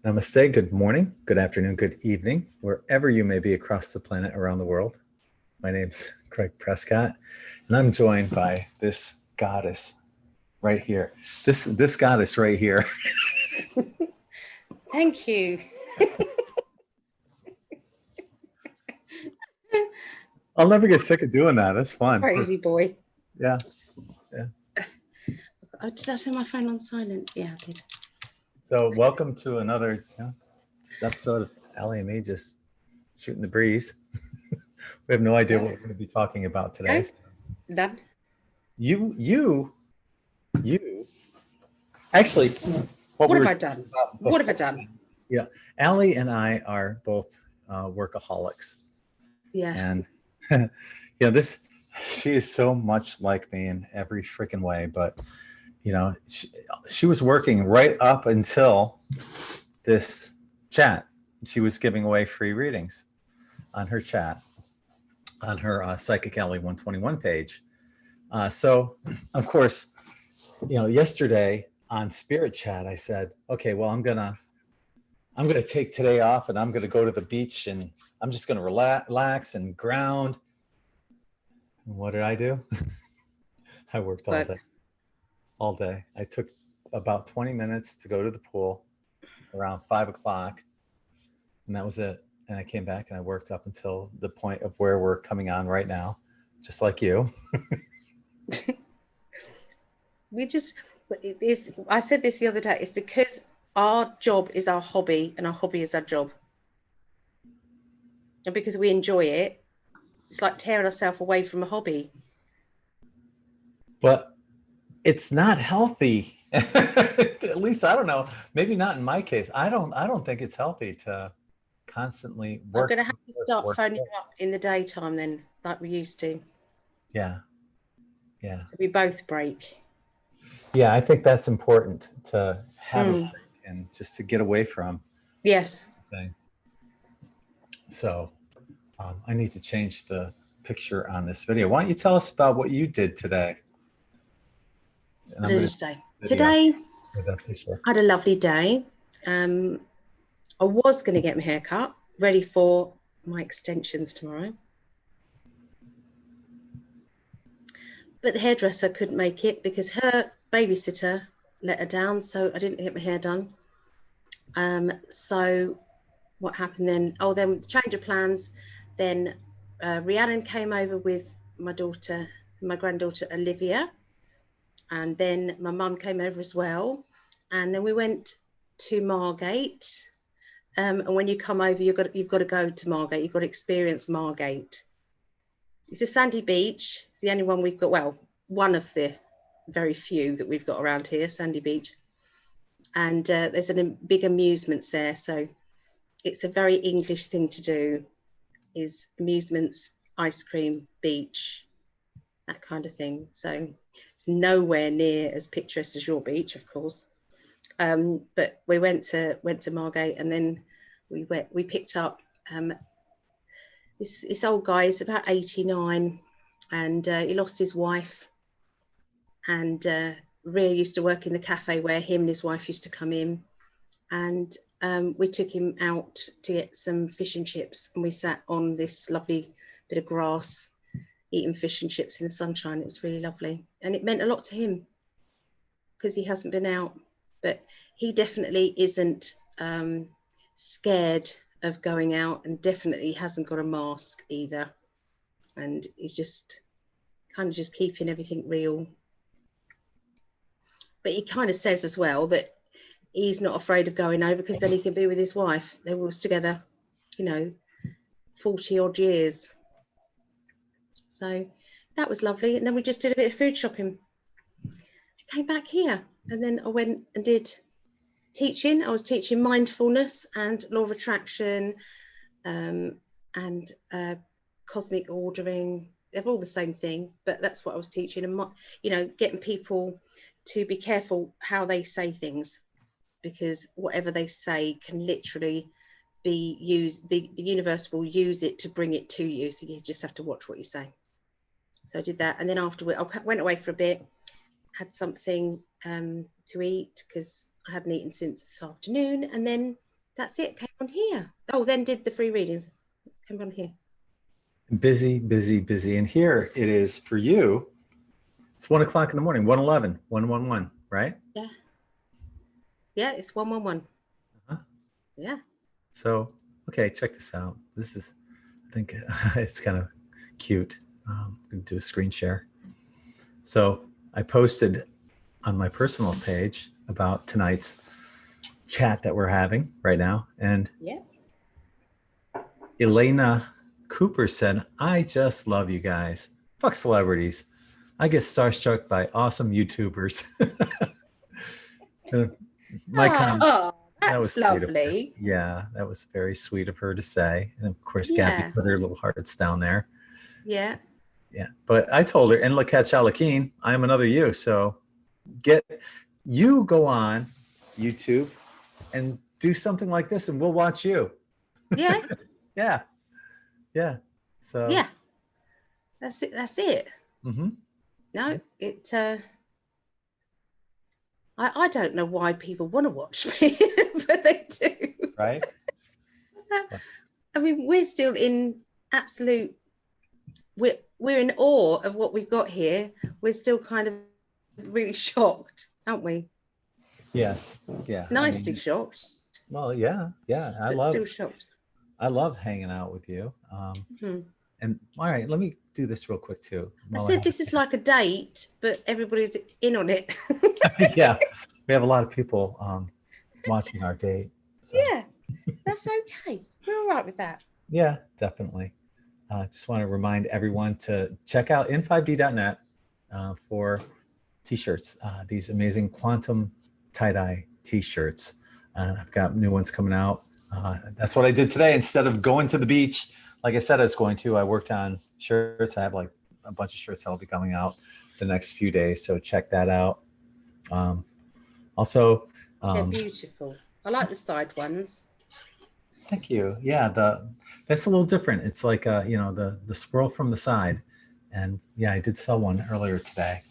Namaste, good morning, good afternoon, good evening, wherever you may be across the planet around the world. My name's Gregg Prescott, and I'm joined by this goddess right here. This goddess right here. Thank you. I'll never get sick of doing that. That's fun. Crazy boy. Yeah. Oh, did I turn my phone on silent? Yeah, I did. So welcome to another just episode of Ali and me just shooting the breeze. We have no idea what we're going to be talking about today. No, done. You. Actually, what have I done? What have I done? Yeah, Ali and I are both workaholics. Yeah. And she is so much like me in every freaking way. But she was working right up until this chat. She was giving away free readings on her chat, on her Psychic Ali 121 page. So, of course, yesterday on Spirit Chat, I said, okay, well, I'm gonna take today off, and I'm gonna go to the beach, and I'm just gonna relax and ground. And what did I do? I worked all day. I took about 20 minutes to go to the pool around 5 o'clock, and that was it. And I came back and I worked up until the point of where we're coming on right now, just like you. I said this the other day, it's because our job is our hobby and our hobby is our job. And because we enjoy it, it's like tearing ourselves away from a hobby. But it's not healthy. At least I don't know. Maybe not in my case. I don't think it's healthy to constantly work. I'm going to have to start phoning up in the daytime then, like we used to. Yeah. So we both break. Yeah, I think that's important to have a break and just to get away from. Yes. Thing. So I need to change the picture on this video. Why don't you tell us about what you did today? What did I do today? Today, I had a lovely day. I was going to get my hair cut, ready for my extensions tomorrow. But the hairdresser couldn't make it because her babysitter let her down, so I didn't get my hair done. So what happened then? Oh, then with the change of plans, then Rhiannon came over with my granddaughter Olivia, and then my mum came over as well, and then we went to Margate. And when you come over, you've got to go to Margate. You've got to experience Margate. It's a sandy beach. It's the only one we've got. Well, one of the very few that we've got around here, sandy beach. And there's big amusements there. So it's a very English thing to do, is amusements, ice cream, beach, that kind of thing. So it's nowhere near as picturesque as your beach, of course. But we went to Margate, and then we picked up this old guy. He's about 89, and he lost his wife. And Rhea used to work in the cafe where him and his wife used to come in, and we took him out to get some fish and chips, and we sat on this lovely bit of grass eating fish and chips in the sunshine. It was really lovely, and it meant a lot to him because he hasn't been out, but he definitely isn't scared of going out, and definitely hasn't got a mask either, and he's just kind of just keeping everything real. But he kind of says as well that he's not afraid of going over because then he can be with his wife. They were together, 40 odd years. So that was lovely. And then we just did a bit of food shopping. I came back here, and then I went and did teaching. I was teaching mindfulness and law of attraction and cosmic ordering. They're all the same thing, but that's what I was teaching. And, getting people to be careful how they say things, because whatever they say can literally be used. The universe will use it to bring it to you. So you just have to watch what you say. So I did that. And then afterward, I went away for a bit, had something to eat because I hadn't eaten since this afternoon. And then That's it. Came on here. Oh, then did the free readings. Came on here. Busy, busy, busy. And here it is for you. It's 1 o'clock in the morning, 1:11, 111, right? Yeah. Yeah, it's 111. Uh-huh. Yeah. So, okay, check this out. This is, I think it's kind of cute. I'm going to do a screen share. So I posted on my personal page about tonight's chat that we're having right now. And Yeah. Elena Cooper said, I just love you guys. Fuck celebrities. I get starstruck by awesome YouTubers. My comment, that was that's lovely. Yeah, that was very sweet of her to say. And of course, Yeah. Gabby put her little hearts down there. Yeah. Yeah, but I told her, and Laket Chalakin, I am another you. So go on YouTube and do something like this, and we'll watch you. Yeah. Yeah. Yeah. So yeah. That's it. That's it. Mm-hmm. No, it I don't know why people want to watch me, but they do. Right. I mean, we're still in absolute we're in awe of what we've got here. We're still kind of really shocked, aren't we? Yes. Yeah. Nicely shocked. Well, yeah. Still shocked. I love hanging out with you. And all right, let me do this real quick too. I said this is like a date, but everybody's in on it. Yeah, we have a lot of people watching our date. So. Yeah, that's okay. We're all right with that. Yeah, definitely. Just want to remind everyone to check out in5d.net for t-shirts, these amazing quantum tie-dye t-shirts. I've got new ones coming out. That's what I did today. Instead of going to the beach, like I said I was going to, I worked on shirts. I have like a bunch of shirts that'll be coming out the next few days. So check that out. Also, they're beautiful. I like the side ones. Thank you. Yeah, that's a little different. It's like the swirl from the side. And yeah, I did sell one earlier today.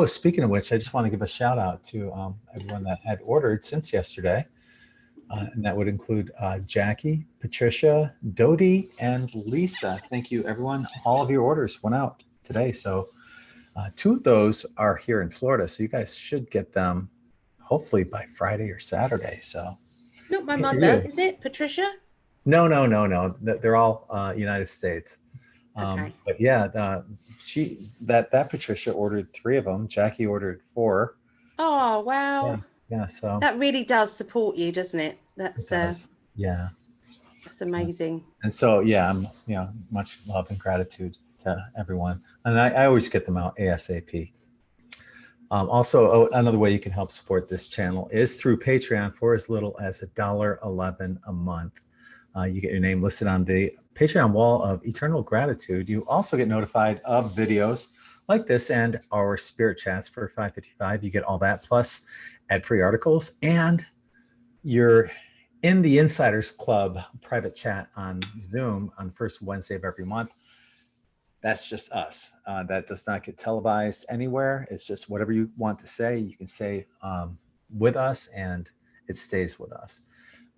Speaking of which, I just want to give a shout out to everyone that had ordered since yesterday. And that would include Jackie, Patricia, Dodie, and Lisa. Thank you, everyone. All of your orders went out today. So 2 of those are here in Florida. So you guys should get them hopefully by Friday or Saturday. So not my mother, is it, Patricia? No. They're all United States. Okay. But yeah, that Patricia ordered 3 of them. Jackie ordered 4. Oh, wow. Yeah, so that really does support you, doesn't it? That's yeah. That's amazing. And so I'm much love and gratitude to everyone. And I always get them out ASAP. Also, another way you can help support this channel is through Patreon for as little as $1.11 a month. You get your name listed on the Patreon wall of eternal gratitude. You also get notified of videos like this and our spirit chats for $5.55. You get all that plus ad-free articles, and you're in the Insiders Club private chat on Zoom on the first Wednesday of every month. That's just us. That does not get televised anywhere. It's just whatever you want to say, you can say with us, and it stays with us.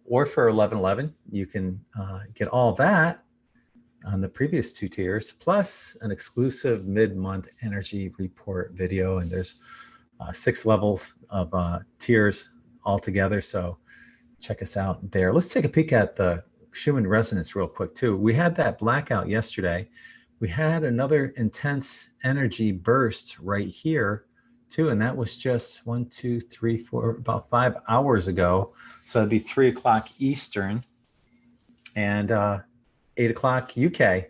Or for $11.11, you can get all that on the previous 2 tiers, plus an exclusive mid-month energy report video. And there's 6 levels of tiers altogether. So check us out there. Let's take a peek at the Schumann resonance real quick too. We had that blackout yesterday. We had another intense energy burst right here too. And that was just 1, 2, 3, 4, about 5 hours ago. So it'd be 3 o'clock Eastern and 8 o'clock UK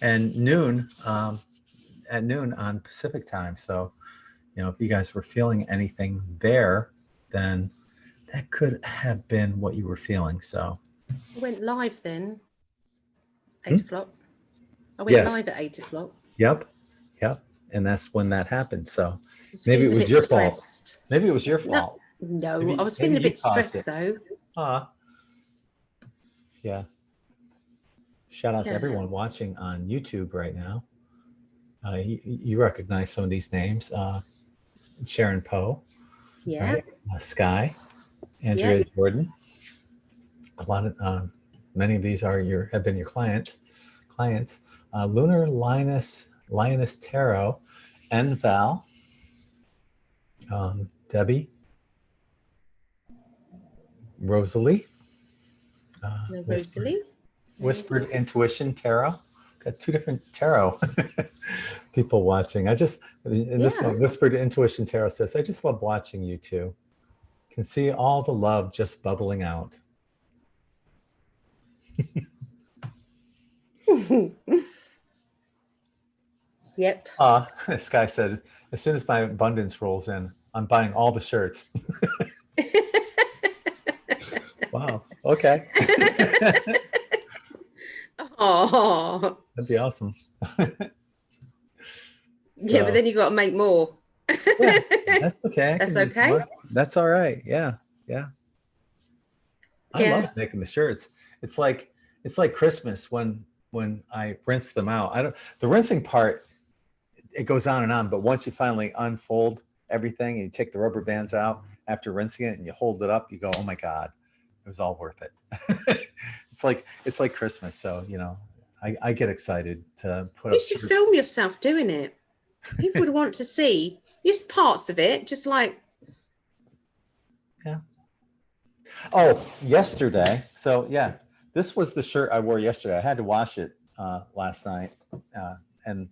and noon at noon on Pacific time. So, if you guys were feeling anything there, then that could have been what you were feeling. So I went live then, 8 o'clock. I went live at 8 o'clock. Yep. And that's when that happened. So maybe it was your fault. Maybe it was your fault. No, I was feeling a bit stressed though. Yeah. Shout out to everyone watching on YouTube right now. You recognize some of these names. Sharon Poe. Yeah. Right? Sky. Andrea Jordan. A lot of many of these have been your clients. Lunar Lioness Tarot, and Val, Debbie, Rosalie, Rosalie. Whispered Intuition Tarot. Got 2 different tarot people watching. This one, Whispered Intuition Tarot says, I just love watching you two. Can see all the love just bubbling out. Yep. This guy said, as soon as my abundance rolls in, I'm buying all the shirts. Wow. Okay. Oh. That'd be awesome. Yeah, but then you got to make more. Yeah, that's okay. That's okay. That's all right. Yeah. I love making the shirts. It's like Christmas when I rinse them out. The rinsing part, it goes on and on, but once you finally unfold everything and you take the rubber bands out after rinsing it and you hold it up, you go, oh my God, it was all worth it. It's like Christmas. So, I get excited to put up. You should film yourself doing it. People would want to see just parts of it, just like. Yeah. Oh, yesterday. So yeah, this was the shirt I wore yesterday. I had to wash it last night. And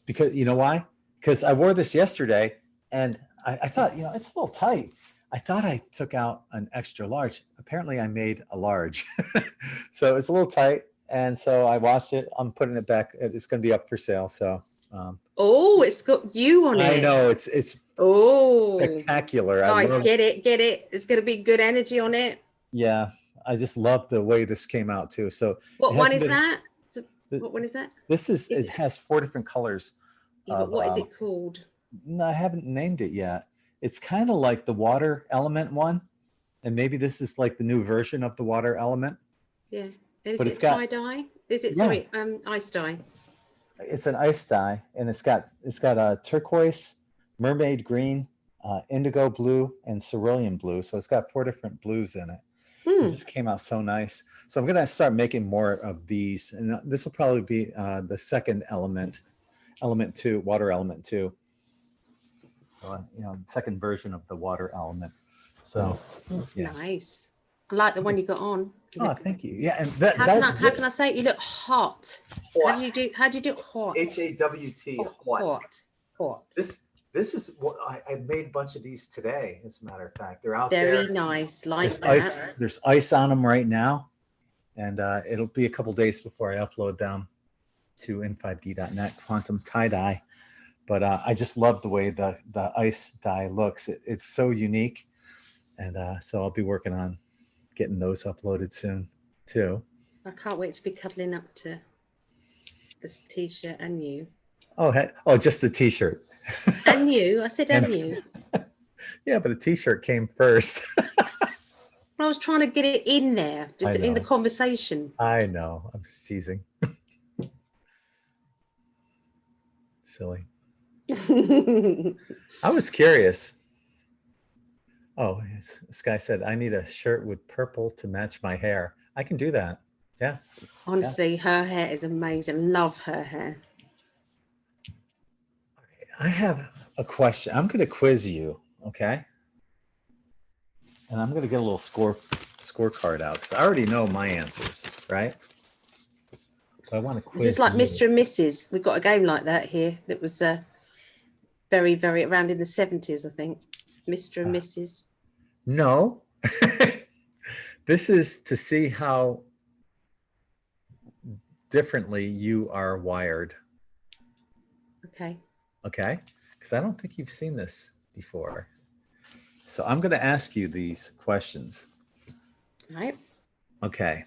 because, you know why? Because I wore this yesterday and I thought, it's a little tight. I thought I took out an extra large. Apparently I made a large. So it's a little tight. And so I washed it. I'm putting it back. It's going to be up for sale. So. It's got you on it. I know it's spectacular. Guys, get it. It's going to be good energy on it. Yeah. I just love the way this came out too. So what one is that? What one is that? It has 4 different colors. Yeah, but what is it called? No, I haven't named it yet. It's kind of like the water element one. And maybe this is like the new version of the water element. Yeah. Is it tie-dye? Is it, sorry, ice dye? It's an ice dye, and it's got a turquoise, mermaid green, indigo blue, and cerulean blue. So it's got 4 different blues in it. It just came out so nice. So I'm gonna start making more of these, and this will probably be the second element 2, water element 2. So second version of the water element. So that's nice. I like the one you got on. Thank you. Yeah, and how can I say it? You look hot. How do you do hot? HAWT. Hot. This is what I made a bunch of these today. As a matter of fact, they're out there. Very nice. Like that. There's ice on them right now, and it'll be a couple days before I upload them to n5d.net quantum tie-dye. But I just love the way the ice dye looks. It's so unique, and so I'll be working on getting those uploaded soon too. I can't wait to be cuddling up to this t-shirt and you. Oh, just the t-shirt. And you. I said and you. Yeah, but the t-shirt came first. I was trying to get it in there, just in the conversation. I know. I'm just teasing. Silly. I was curious. Oh, this guy said, I need a shirt with purple to match my hair. I can do that. Yeah. Honestly, her hair is amazing. Love her hair. I have a question. I'm going to quiz you, okay? And I'm going to get a little scorecard out because I already know my answers, right? But I want to quiz. Is this like Mr. and Mrs.? We've got a game like that here that was very, very around in the 70s, I think. Mr. and Mrs. No. This is to see how differently you are wired. Okay. Okay? Because I don't think you've seen this before. So I'm going to ask you these questions. All right. Okay.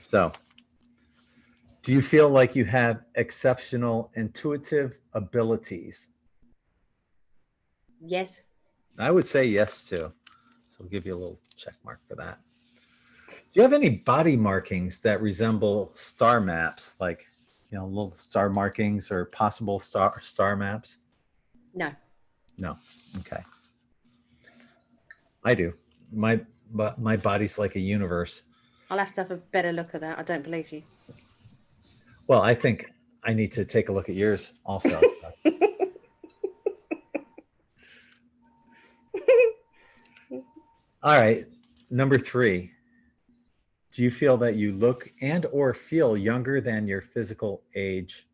So, do you feel like you have exceptional intuitive abilities? Yes. I would say yes too. So we'll give you a little check mark for that. Do you have any body markings that resemble star maps, like little star markings or possible star maps? No. No. Okay. I do. My body's like a universe. I'll have to have a better look at that. I don't believe you. Well, I think I need to take a look at yours also. All right. Number 3. Do you feel that you look and or feel younger than your physical age?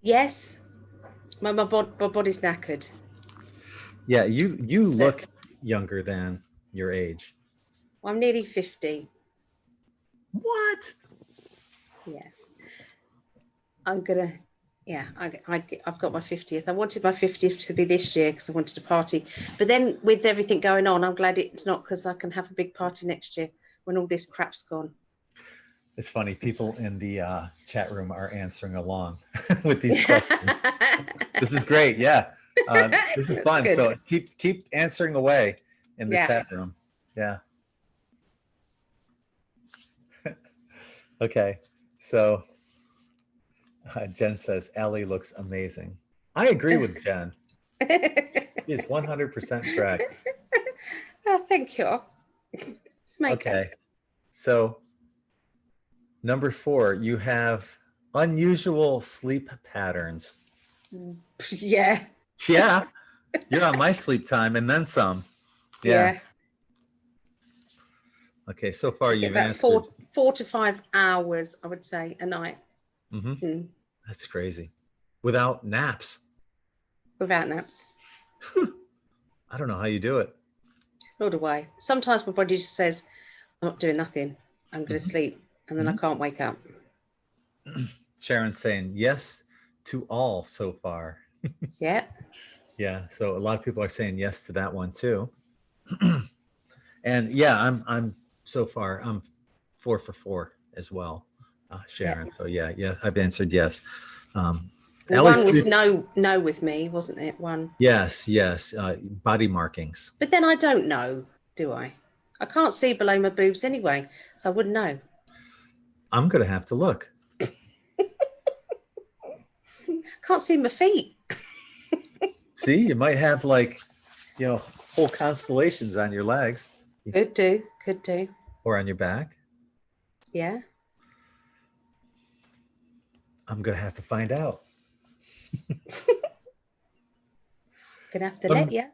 Yes. My body's knackered. Yeah, you look younger than your age. I'm nearly 50. What? Yeah. I've got my 50th. I wanted my 50th to be this year because I wanted to party. But then with everything going on, I'm glad it's not, because I can have a big party next year when all this crap's gone. It's funny. People in the chat room are answering along with these questions. This is great. Yeah. This is fun. Good. So keep answering away in the chat room. Yeah. Okay. So Jen says, Ali looks amazing. I agree with Jen. She is 100% correct. Oh, thank you. Okay. So number 4, you have unusual sleep patterns. Yeah. Yeah. You're on my sleep time and then some. Yeah. Okay. So far you've about answered 4 to 5 hours, I would say, a night. Mm-hmm. That's crazy. Without naps. Without naps. I don't know how you do it. Nor do I. Sometimes my body just says, I'm not doing nothing. I'm going to sleep. And then I can't wake up. Sharon's saying yes to all so far. Yeah. Yeah. So a lot of people are saying yes to that one too. And yeah, I'm so far, I'm 4 for 4 as well, Sharon. So yeah, I've answered yes. Well, one was no with me, wasn't it? One. Yes. Body markings. But then I don't know, do I? I can't see below my boobs anyway, so I wouldn't know. I'm going to have to look. Can't see my feet. See, you might have whole constellations on your legs. Could do. Or on your back. Yeah. I'm going to have to find out. Gonna have to let you.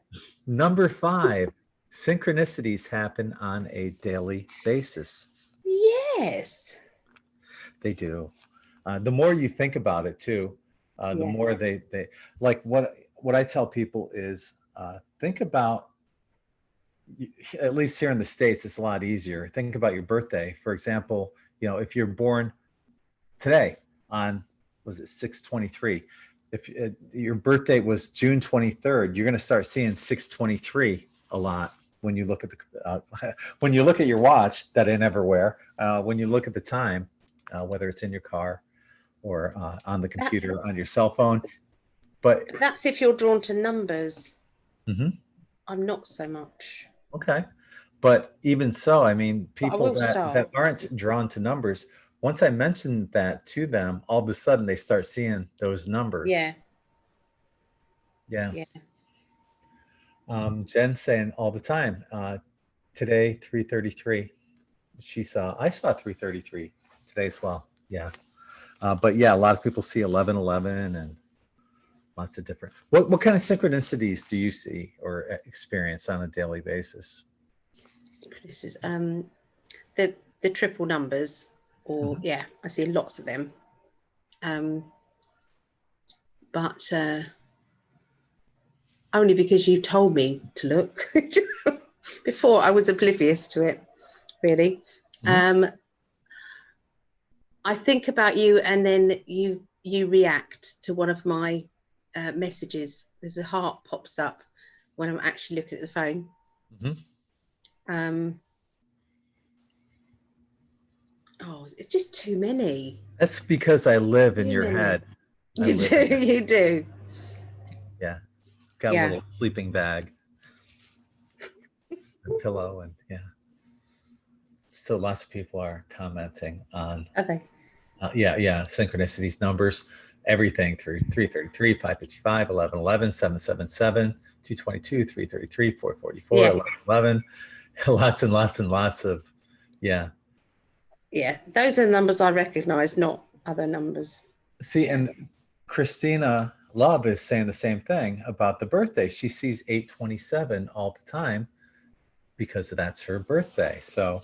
Number 5, synchronicities happen on a daily basis. Yes. They do. The more you think about it too, the more they like what I tell people is think about, at least here in the States, it's a lot easier. Think about your birthday. For example, if you're born today on, was it 6/23? If your birthday was June 23rd, you're going to start seeing 6/23 a lot when you look at when you look at your watch that I never wear. When you look at the time, whether it's in your car or on the computer, on your cell phone. But that's if you're drawn to numbers. Mm-hmm. I'm not so much. Okay. But even so, I mean, people that aren't drawn to numbers, once I mentioned that to them, all of a sudden they start seeing those numbers. Yeah. Jen's saying all the time, today, 3:33. I saw 3:33 today as well. Yeah. But yeah, a lot of people see 11:11 and lots of different. What kind of synchronicities do you see or experience on a daily basis? This is the triple numbers, or I see lots of them. But only because you told me to look. Before I was oblivious to it, really. I think about you, and then you react to one of my messages. There's a heart pops up when I'm actually looking at the phone. It's just too many. That's because I live in your head. You do. Yeah. Got a little sleeping bag. A pillow and So lots of people are commenting on synchronicities, numbers, everything through 333, 555, 1111, 777, 222, 333, 444, 1111. Lots and lots and lots of, yeah. Yeah, those are the numbers I recognize, not other numbers. See, and Christina Love is saying the same thing about the birthday. She sees 827 all the time because that's her birthday. So,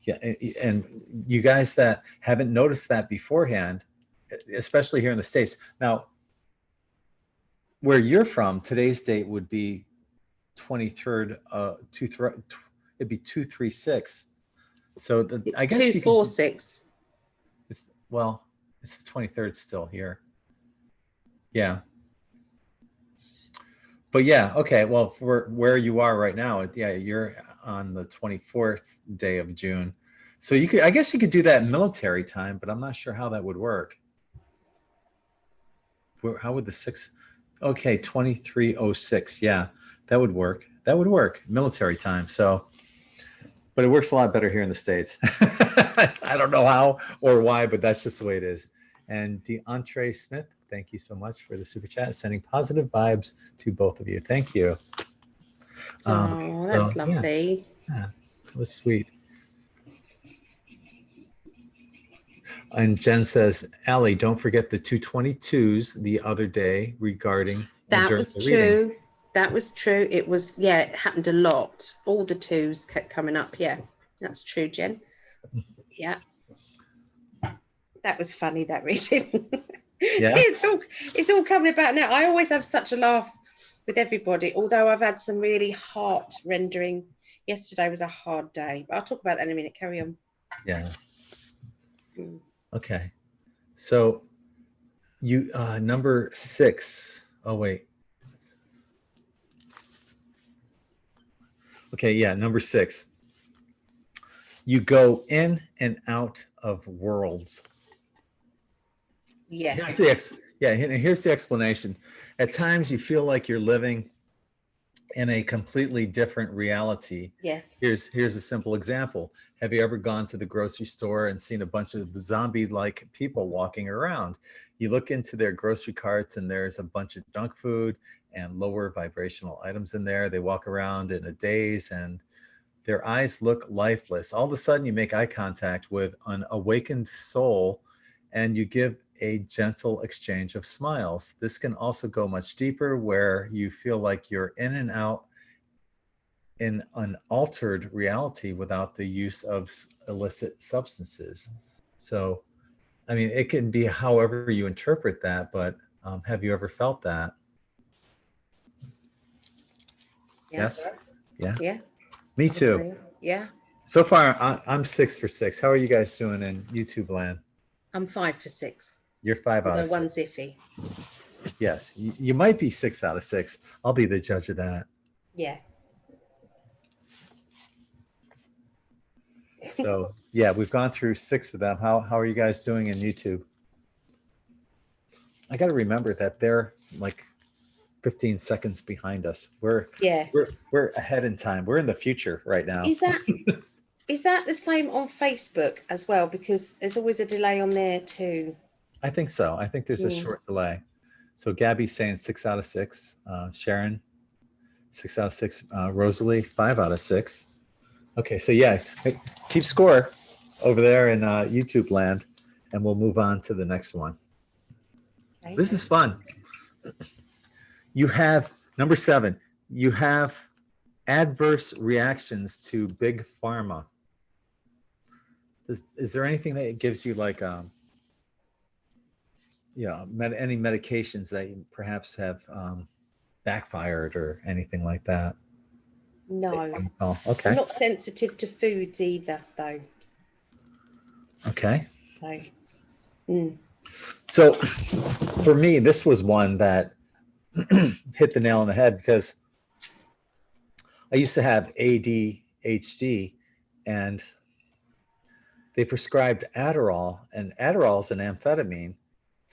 yeah, and you guys that haven't noticed that beforehand, especially here in the States. Now, where you're from, today's date would be 23rd, it'd be 236. So It's I guess you can, 246. it's, well, it's the 23rd still here. Yeah. But yeah, okay. Well, for where you are right now, yeah, you're on the 24th day of June. So you could, I guess you could do that in military time, but I'm not sure how that would work. How would the six? Okay, 2306. Yeah, that would work. That would work. Military time. So, but it works a lot better here in the States. I don't know how or why, but that's just the way it is. And DeAndre Smith, thank you so much for the super chat, sending positive vibes to both of you. Thank you. Oh, that's lovely. Yeah, that was sweet. And Jen says, Ali, don't forget the 222s the other day regarding that was true. Reading. That was true. It was, yeah, it happened a lot. All the twos kept coming up. Yeah, that's true, Jen. Yeah. That was funny, that reading. Yeah. It's all coming about now. I always have such a laugh with everybody, although I've had some really heart rendering. Yesterday was a hard day, but I'll talk about that in a minute. Carry on. Yeah. Okay. So you number 6. Oh wait. Okay, yeah, number 6. You go in and out of worlds. Yeah. Here's the explanation. At times you feel like you're living in a completely different reality. Yes. Here's a simple example. Have you ever gone to the grocery store and seen a bunch of zombie-like people walking around? You look into their grocery carts and there's a bunch of junk food and lower vibrational items in there. They walk around in a daze and their eyes look lifeless. All of a sudden you make eye contact with an awakened soul and you give a gentle exchange of smiles. This can also go much deeper where you feel like you're in and out in an altered reality without the use of illicit substances. So, I mean, it can be however you interpret that, but have you ever felt that? Yeah. Yes? Yeah? Yeah. Me too. Yeah. So far, I'm 6 for 6. How are you guys doing in YouTube land? I'm 5 for 6. You're 5 out of 6. One's iffy. Yes, you might be 6 out of 6. I'll be the judge of that. Yeah. So yeah, we've gone through 6 of them. How are you guys doing in YouTube? I got to remember that they're like 15 seconds behind us. We're ahead in time. We're in the future right now. Is that the same on Facebook as well? Because there's always a delay on there too. I think so. I think there's a short delay. So Gabby's saying 6 out of 6. Sharon, 6 out of 6. Rosalie, 5 out of 6. Okay, so yeah, keep score over there in YouTube land, and we'll move on to the next one. Okay. This is fun. You have number 7. You have adverse reactions to big pharma. Is there anything that gives you like any medications that you perhaps have backfired or anything like that? No. Oh, okay. I'm not sensitive to foods either, though. Okay. So, So for me, this was one that hit the nail on the head because I used to have ADHD and they prescribed Adderall, and Adderall is an amphetamine.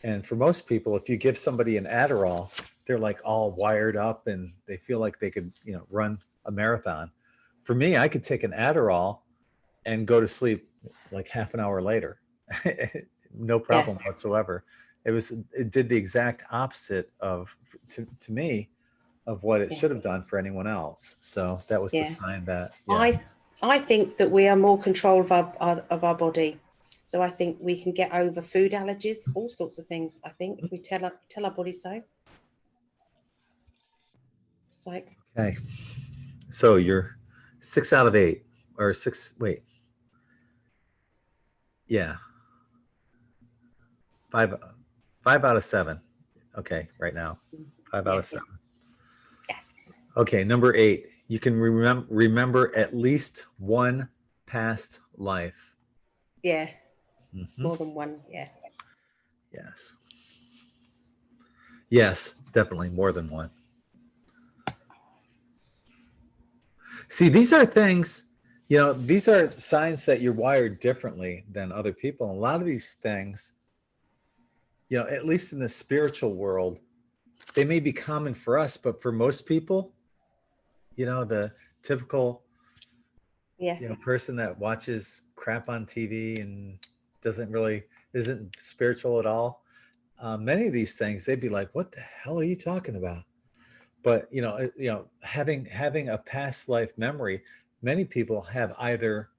And for most people, if you give somebody an Adderall, they're like all wired up and they feel like they could, run a marathon. For me, I could take an Adderall and go to sleep like half an hour later. No problem whatsoever. It did the exact opposite to me of what it should have done for anyone else. So that was the sign that I think that we are more control of our body. So I think we can get over food allergies, all sorts of things. I think if we tell our body so. It's like, Okay. So you're 6 out of 8 or 6. Wait. Yeah. 5 out of 7. Okay, right now. 5 out of yes, 7. yes, Okay, number 8. You can remember at least one past life. yeah, Mhm. more than one, yeah. Yes. Yes, definitely more than one. See, these are things, these are signs that you're wired differently than other people. And a lot of these things, at least in the spiritual world, they may be common for us, but for most people, the typical, Yeah. person that watches crap on TV and isn't spiritual at all. Many of these things, they'd be like, "What the hell are you talking about?" But having a past life memory, many people have either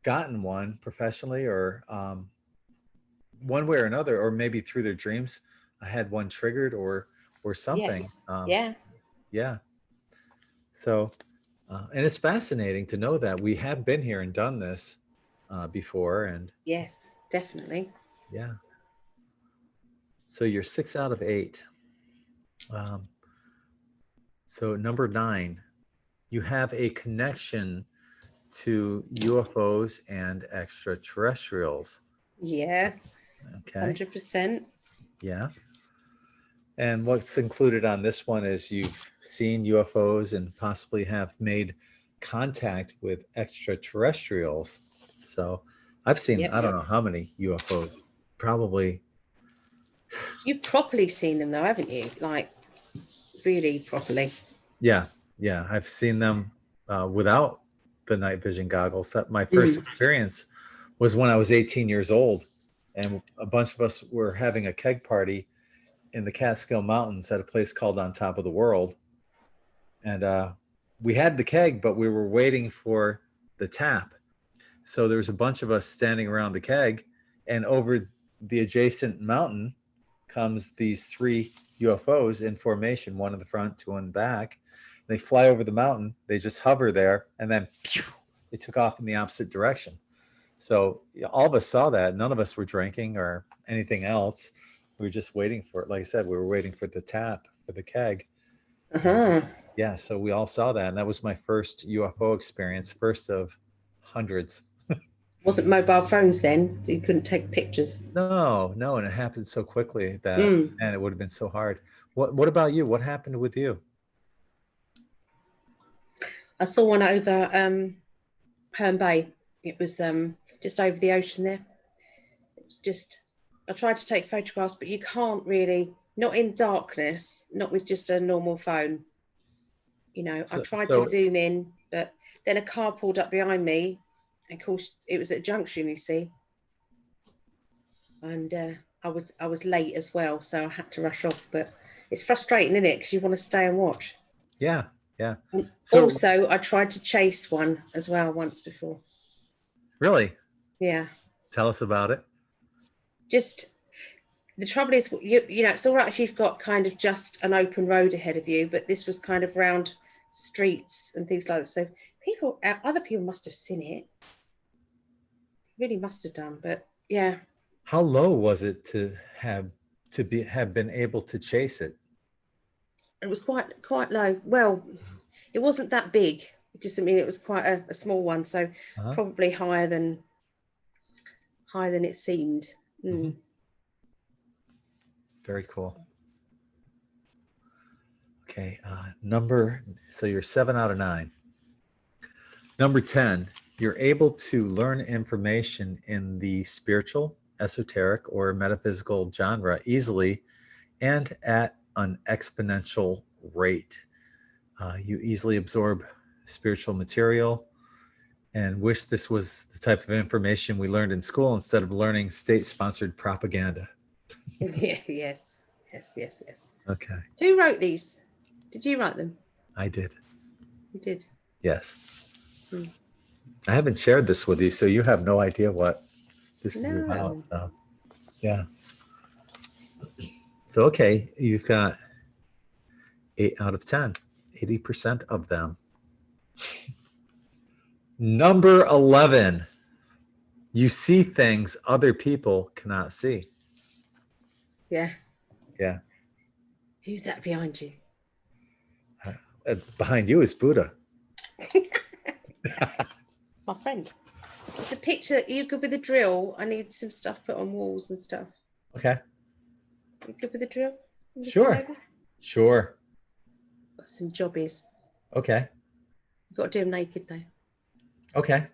gotten one professionally or one way or another, or maybe through their dreams, I had one triggered or something. Yes. Yeah. Yeah. So, and it's fascinating to know that we have been here and done this before, and Yes, definitely. yeah. So you're 6 out of 8. Um, so number 9, you have a connection to UFOs and extraterrestrials. Yeah. Okay. 100%. Yeah. And what's included on this one is you've seen UFOs and possibly have made contact with extraterrestrials. So I've seen, Yep. I don't know how many UFOs, probably. You've properly seen them though, haven't you? Like really properly. Yeah. Yeah. I've seen them without the night vision goggles. That my first experience was when I was 18 years old, and a bunch of us were having a keg party in the Catskill Mountains at a place called On Top of the World. And we had the keg, but we were waiting for the tap. So there was a bunch of us standing around the keg, and over the adjacent mountain comes these 3 UFOs in formation, one in the front, 2 in the back. They fly over the mountain. They just hover there, and then they took off in the opposite direction. So all of us saw that. None of us were drinking or anything else. We were just waiting for it. Like I said, we were waiting for the tap for the keg. Uh-huh. Yeah, so we all saw that, and that was my first UFO experience, first of hundreds. Wasn't mobile phones then, so you couldn't take pictures. No, and it happened so quickly that, Mm. man, it would have been so hard. What about you? What happened with you? I saw one over Herne Bay. It was just over the ocean there. It was just, I tried to take photographs, but you can't really, not in darkness, not with just a normal phone. I tried to zoom in, but then a car pulled up behind me, and of course it was at a junction, you see, and I was late as well, so I had to rush off. But it's frustrating, isn't it? Because you want to stay and watch. Yeah. And So also, I tried to chase one as well once before. really, Yeah. tell us about it. Just the trouble is, it's all right if you've got kind of just an open road ahead of you, but this was kind of round streets and things like that. So other people must have seen it. Really must have done, but yeah. How low was it to have been able to chase it? It was quite low. Well, it wasn't that big. It just, I mean, it was quite a small one, so probably higher than it seemed. Mm-hmm. Very cool. Okay, so you're 7 out of 9. Number 10, you're able to learn information in the spiritual, esoteric, or metaphysical genre easily and at an exponential rate. You easily absorb spiritual material and wish this was the type of information we learned in school instead of learning state-sponsored propaganda. Yeah, yes. Okay. Who wrote these? Did you write them? I did. You did? Yes. I haven't shared this with you, so you have no idea what this is about. No. So, yeah. So, okay, you've got 8 out of 10, 80% of them. Number 11, you see things other people cannot see. Yeah. Yeah. Who's that behind you? Behind you is Buddha. My friend. It's a picture. You good with a drill? I need some stuff put on walls and stuff. Okay. You good with a drill? Sure. Sure. Got some jobbies. Okay. You've got to do them naked though. Okay.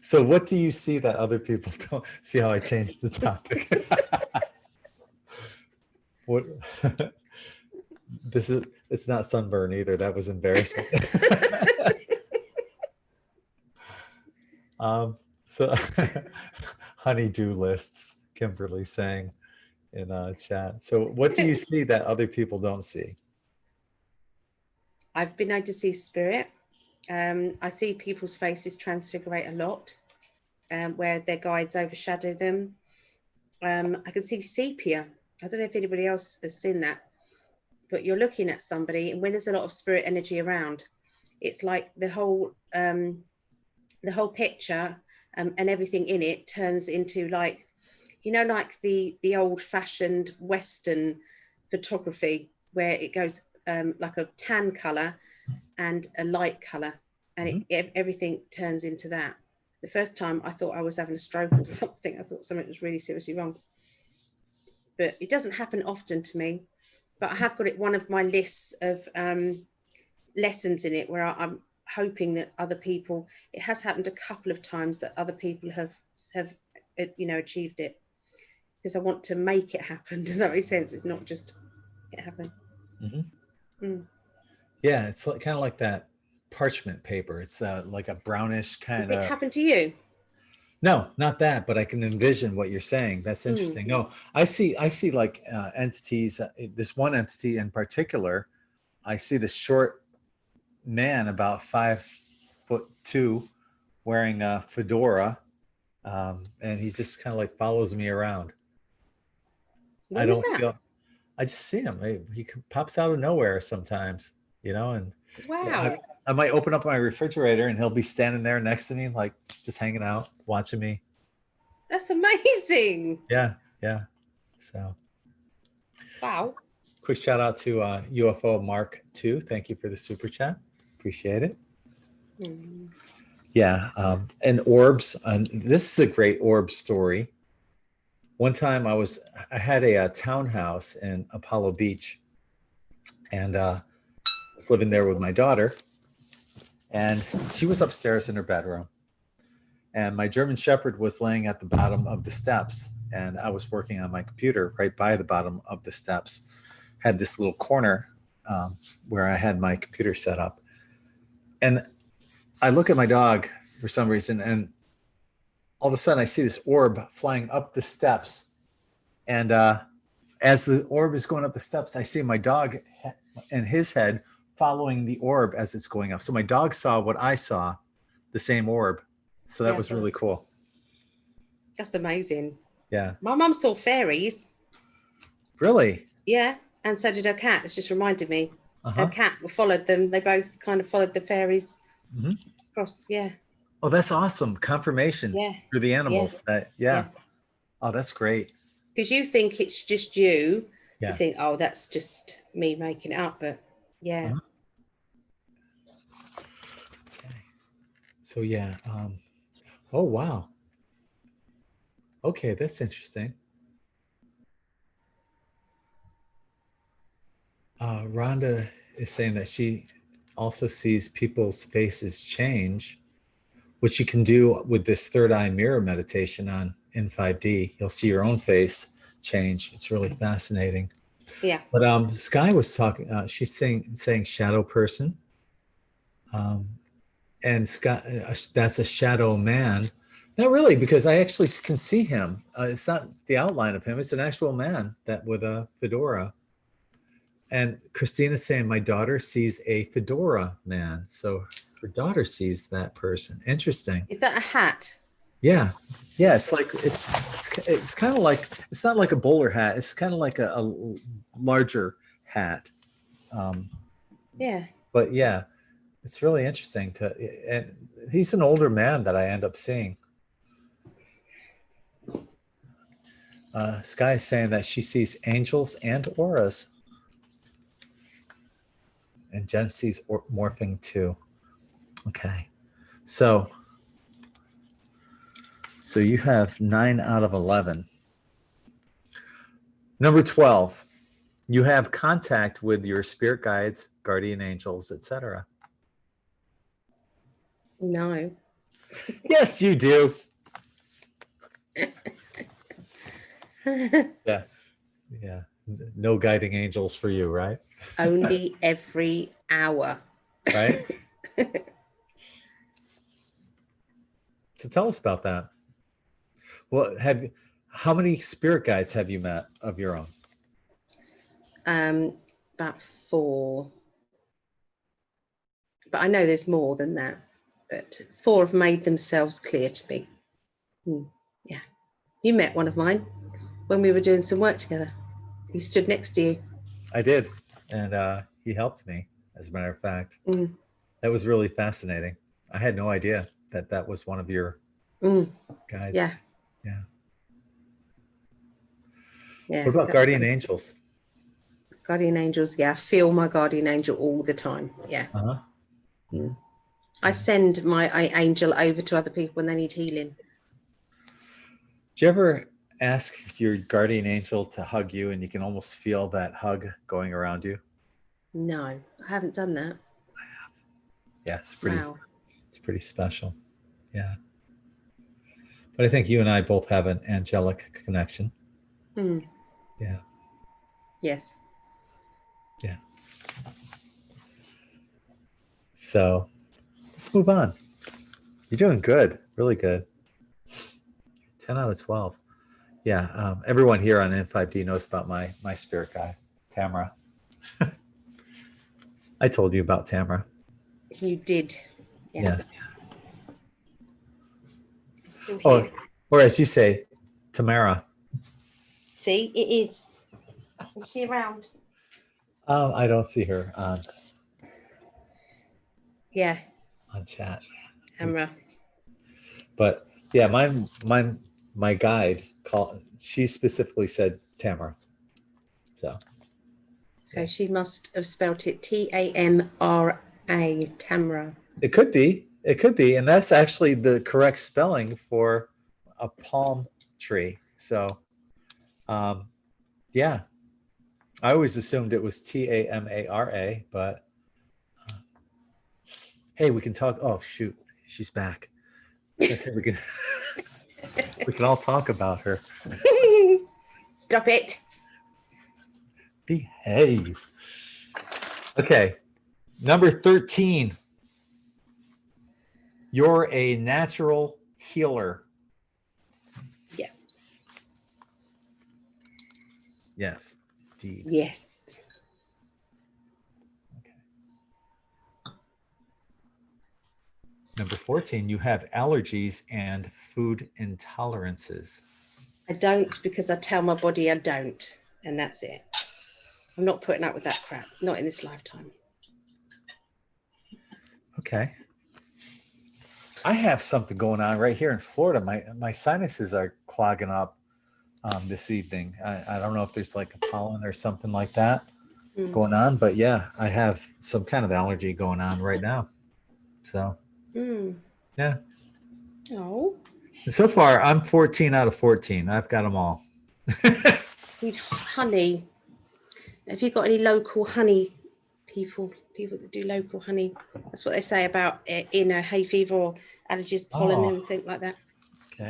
So what do you see that other people don't see? How I changed the topic? What? It's not sunburn either. That was embarrassing. So honeydew lists, Kimberly saying in chat. So what do you see that other people don't see? I've been able to see spirit. I see people's faces transfigurate a lot, where their guides overshadow them. I can see sepia. I don't know if anybody else has seen that, but you're looking at somebody, and when there's a lot of spirit energy around, it's like the whole picture and everything in it turns into like, you know, like the old-fashioned Western photography where it goes like a tan color and a light color, and everything turns into that. The first time I thought I was having a stroke or something. I thought something was really seriously wrong. But it doesn't happen often to me. But I have got it one of my lists of lessons in it where I'm hoping that other people, it has happened a couple of times that other people have achieved it, because I want to make it happen. Does that make sense? It's not just it happen. Yeah, it's like, kind of like that parchment paper. It's like a brownish kind of. Has it happened to you? No, not that, but I can envision what you're saying. That's interesting. No, I see like entities. This one entity in particular, I see this short man about 5'2", wearing a fedora, and he just kind of like follows me around. When was that? I just see him. He pops out of nowhere sometimes, and Wow. I might open up my refrigerator and he'll be standing there next to me, like just hanging out, watching me. That's amazing. Yeah. So, wow. Quick shout out to UFO Mark 2. Thank you for the super chat. Appreciate it. Yeah. And orbs. This is a great orb story. One time I had a townhouse in Apollo Beach, and I was living there with my daughter, and she was upstairs in her bedroom, and my German Shepherd was laying at the bottom of the steps, and I was working on my computer right by the bottom of the steps. Had this little corner where I had my computer set up, and I look at my dog for some reason, and all of a sudden I see this orb flying up the steps, and as the orb is going up the steps, I see my dog and his head following the orb as it's going up. So my dog saw what I saw, the same orb. So that was really cool. That's amazing. Yeah. My mum saw fairies. Really? Yeah. And so did her cat. It's just reminded me. Her cat followed them. They both kind of followed the fairies across. Yeah. Oh, that's awesome. Confirmation for the animals. Oh, that's great. Because you think it's just you. Yeah. You think, oh, that's just me making it up. But yeah. Okay. So yeah. Oh, wow. Okay, that's interesting. Rhonda is saying that she also sees people's faces change, which you can do with this third eye mirror meditation in 5D. You'll see your own face change. It's really fascinating. Yeah. But Sky was talking. She's saying shadow person, and Sky, that's a shadow man. Not really, because I actually can see him. It's not the outline of him. It's an actual man that with a fedora. And Christina's saying, my daughter sees a fedora man. So her daughter sees that person. Interesting. Is that a hat? Yeah. Yeah. It's like, it's kind of like, it's not like a bowler hat. It's kind of like a larger hat. Yeah. But yeah, it's really interesting and he's an older man that I end up seeing. Sky is saying that she sees angels and auras. And Jen sees morphing too. Okay. So you have 9 out of 11. Number 12, you have contact with your spirit guides, guardian angels, etc. No. Yes, you do. Yeah. Yeah. No guiding angels for you, right? Only every hour. Right? So tell us about that. Well, how many spirit guides have you met of your own? About 4. But I know there's more than that. But 4 have made themselves clear to me. Yeah. You met one of mine when we were doing some work together. He stood next to you. I did. And he helped me, as a matter of fact. That was really fascinating. I had no idea that was one of your guides. Yeah. Yeah. Yeah. What about guardian angels? Guardian angels, yeah. I feel my guardian angel all the time. Yeah. Uh-huh. I send my angel over to other people when they need healing. Do you ever ask your guardian angel to hug you and you can almost feel that hug going around you? No, I haven't done that. I have. Yeah, it's pretty special. Yeah. But I think you and I both have an angelic connection. Yeah. Yes. Yeah. So let's move on. You're doing good. Really good. 10 out of 12. Yeah. Everyone here on N5D knows about my spirit guide, Tamara. I told you about Tamara. You did. Yes. Yeah. I'm still here. Or as you say, Tamara. See, it is. Is she around? I don't see her on chat. Tamara. But yeah, my guide she specifically said Tamara. So yeah. She must have spelt it Tamra, Tamra. It could be, and that's actually the correct spelling for a palm tree. So yeah, I always assumed it was Tamara, but hey, we can talk. Oh shoot, she's back. I think we can all talk about her. Stop it. Behave. Okay, number 13. You're a natural healer. Yeah. Yes, indeed. Yes. Okay. Number 14, you have allergies and food intolerances. I don't, because I tell my body I don't, and that's it. I'm not putting up with that crap, not in this lifetime. Okay. I have something going on right here in Florida. My sinuses are clogging up this evening. I don't know if there's like a pollen or something like that going on, but yeah, I have some kind of allergy going on right now. So yeah. Oh. And so far, I'm 14 out of 14. I've got them all. Need honey. Have you got any local honey people that do local honey? That's what they say about hay fever or allergies, pollen, and things like that. Okay.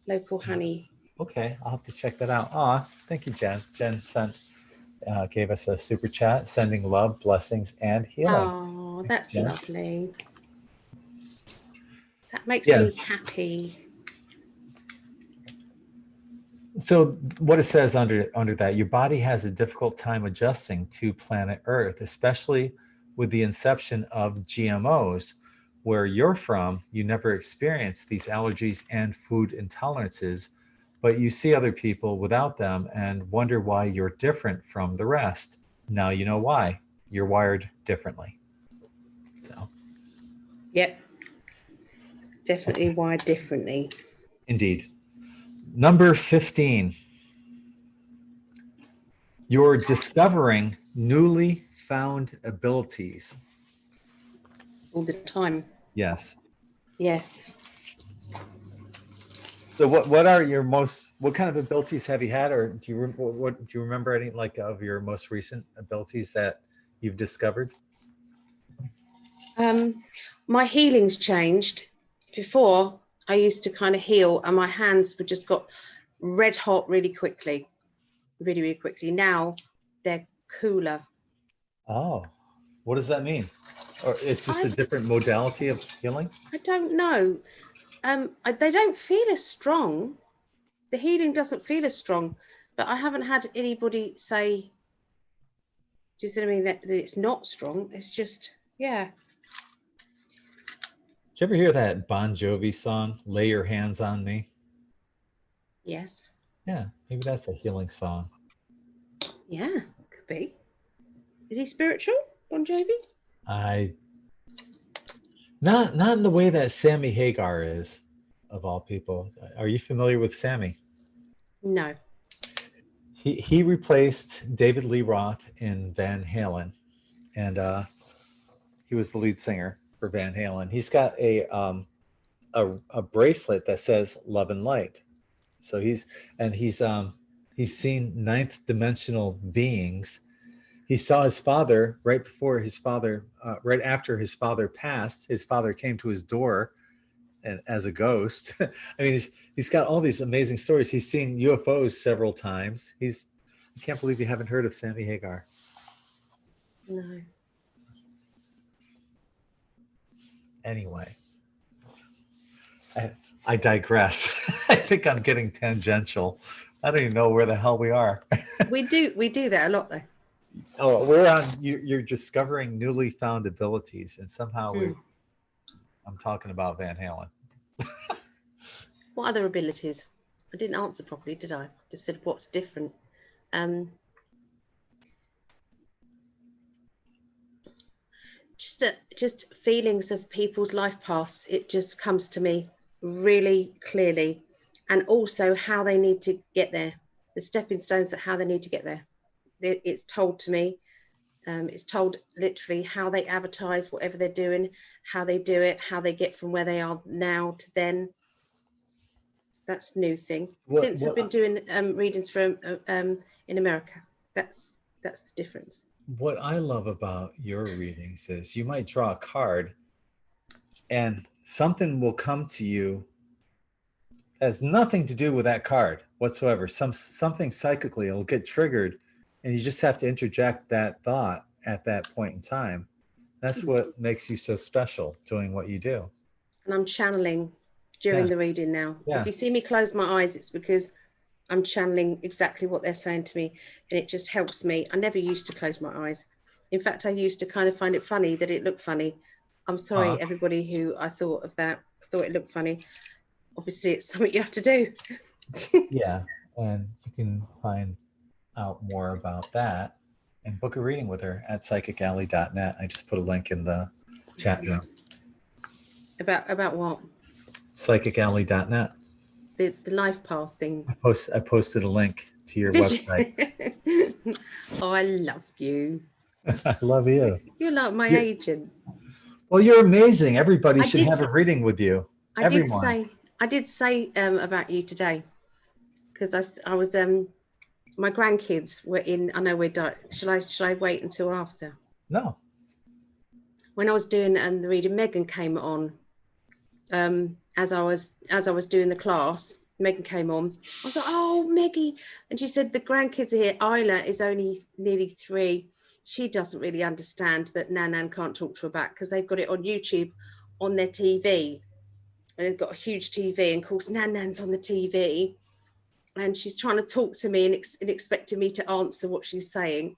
Local honey. Okay, I'll have to check that out. Thank you, Jen. Jen gave us a super chat, sending love, blessings, and healing. Oh, that's lovely. That makes me happy. So what it says under that, your body has a difficult time adjusting to planet Earth, especially with the inception of GMOs. Where you're from, you never experienced these allergies and food intolerances, but you see other people without them and wonder why you're different from the rest. Now you know why. You're wired differently. So, Yep. Definitely wired differently. indeed. Number 15. You're discovering newly found abilities. All the time. Yes. Yes. So what are your what kind of abilities have you had, or do you remember any like of your most recent abilities that you've discovered? My healing's changed. Before, I used to kind of heal and my hands would just got red hot really quickly. Really, really quickly. Now they're cooler. Oh, what does that mean? Or it's just a I different modality of healing? don't know. They don't feel as strong. The healing doesn't feel as strong, but I haven't had anybody say, do you see what I mean, that it's not strong. It's just, yeah. Did you ever hear that Bon Jovi song, Lay Your Hands on Me? Yes. Yeah, maybe that's a healing song. Yeah, could be. Is he spiritual, Bon Jovi? Not in the way that Sammy Hagar is, of all people. Are you familiar with Sammy? No. He replaced David Lee Roth in Van Halen, and he was the lead singer for Van Halen. He's got a bracelet that says "Love and Light." So he's seen ninth dimensional beings. He saw his father right after his father passed. His father came to his door, and as a ghost. I mean, he's got all these amazing stories. He's seen UFOs several times. I can't believe you haven't heard of Sammy Hagar. No. Anyway, I digress. I think I'm getting tangential. I don't even know where the hell we are. We do that a lot though. Oh, we're on. You're discovering newly found abilities, and somehow I'm talking about Van Halen. What other abilities? I didn't answer properly, did I? Just said what's different. Just feelings of people's life paths. It just comes to me really clearly, and also how they need to get there. The stepping stones that how they need to get there. It's told to me. It's told literally how they advertise whatever they're doing, how they do it, how they get from where they are now to then. That's a new thing. Since I've been doing readings from in America. That's the difference. What I love about your readings is you might draw a card and something will come to you that has nothing to do with that card whatsoever. Something psychically will get triggered, and you just have to interject that thought at that point in time. That's what makes you so special doing what you do. And I'm channeling during the reading now. If you see me close my eyes, it's because I'm channeling exactly what they're saying to me, and it just helps me. I never used to close my eyes. In fact, I used to kind of find it funny that it looked funny. I'm sorry, everybody who I thought of that, thought it looked funny. Obviously, it's something you have to do. Yeah, and you can find out more about that and book a reading with her at psychicalley.net. I just put a link in the chat room. About what? Psychicalley.net. The life path thing. I posted a link to your website. Oh, I love you. I love you. You're like my agent. Well, you're amazing. Everybody should have a reading with you. I did say about you today, because I was my grandkids were in. I know we're shall I wait until after? No. When I was doing the reading, Megan came on. As I was doing the class, Megan came on. I was like, "Oh, Meggie," and she said the grandkids are here. Isla is only nearly 3. She doesn't really understand that Nan can't talk to her back because they've got it on YouTube on their TV. And they've got a huge TV, and of course Nan's on the TV. and she's trying to talk to me and expecting me to answer what she's saying.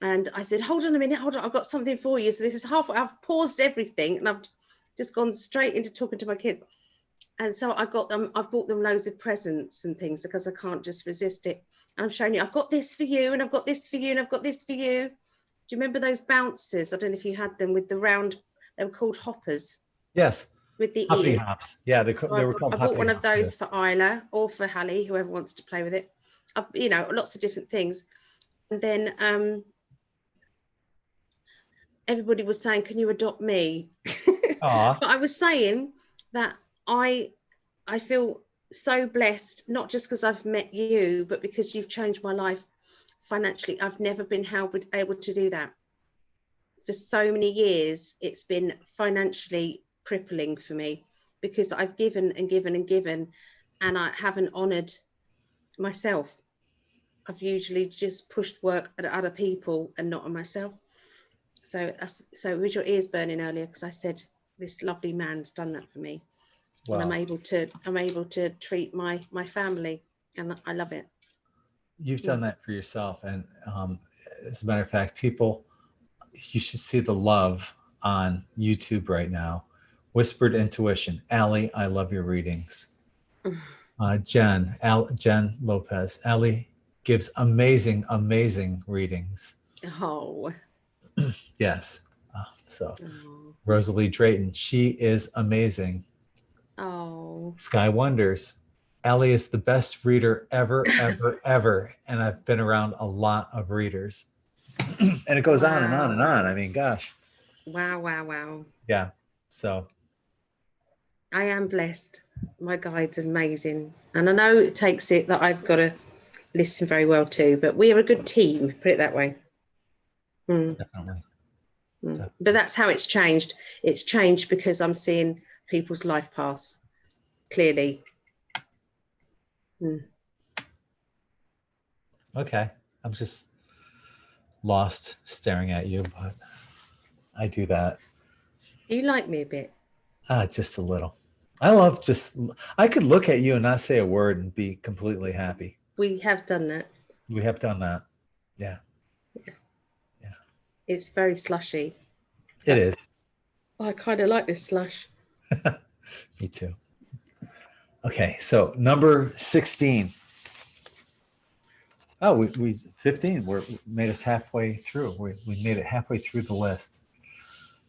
And I said, hold on a minute, hold on, I've got something for you. So this is I've paused everything and I've just gone straight into talking to my kid. And so I've bought them loads of presents and things because I can't just resist it. And I'm showing you, I've got this for you, and I've got this for you, and I've got this for you. Do you remember those bouncers? I don't know if you had them with the round, they were called hoppers. Yes. With the Hoppity ears. hops. Yeah, they were called I bought hoppity one of hops, those yeah. for Isla or for Hallie, whoever wants to play with it. You know, lots of different things. And then everybody was saying, can you adopt me? Aw. But I was saying that I feel so blessed, not just because I've met you, but because you've changed my life financially. I've never been able to do that. For so many years, it's been financially crippling for me because I've given and given and given, and I haven't honoured myself. I've usually just pushed work at other people and not on myself. So with your ears burning earlier, because I said this lovely man's done that for me. Wow. And I'm able to treat my family, and I love it. You've done that for yourself, and as a matter of fact, people, you should see the love on YouTube right now. Whispered Intuition, Ali, I love your readings. Jen Lopez, Ali gives amazing readings. Oh. Yes. Rosalie Drayton, she is amazing. Oh. Sky Wonders, Ali is the best reader ever. And I've been around a lot of readers. And it goes on and on and on. I mean, gosh. Wow. Yeah. So I am blessed. My guide's amazing. And I know it takes it that I've got to listen very well too, but we are a good team, put it that way. Definitely. But that's how it's changed. It's changed because I'm seeing people's life paths clearly. Okay. I'm just lost staring at you, but I do that. Do you like me a bit? Just a little. I could look at you and not say a word and be completely happy. We have done that. We have done that. Yeah. It's very slushy. It is. I kind of like this slush. Me too. Okay, so number 16. Oh, we 15. We made us halfway through. We made it halfway through the list.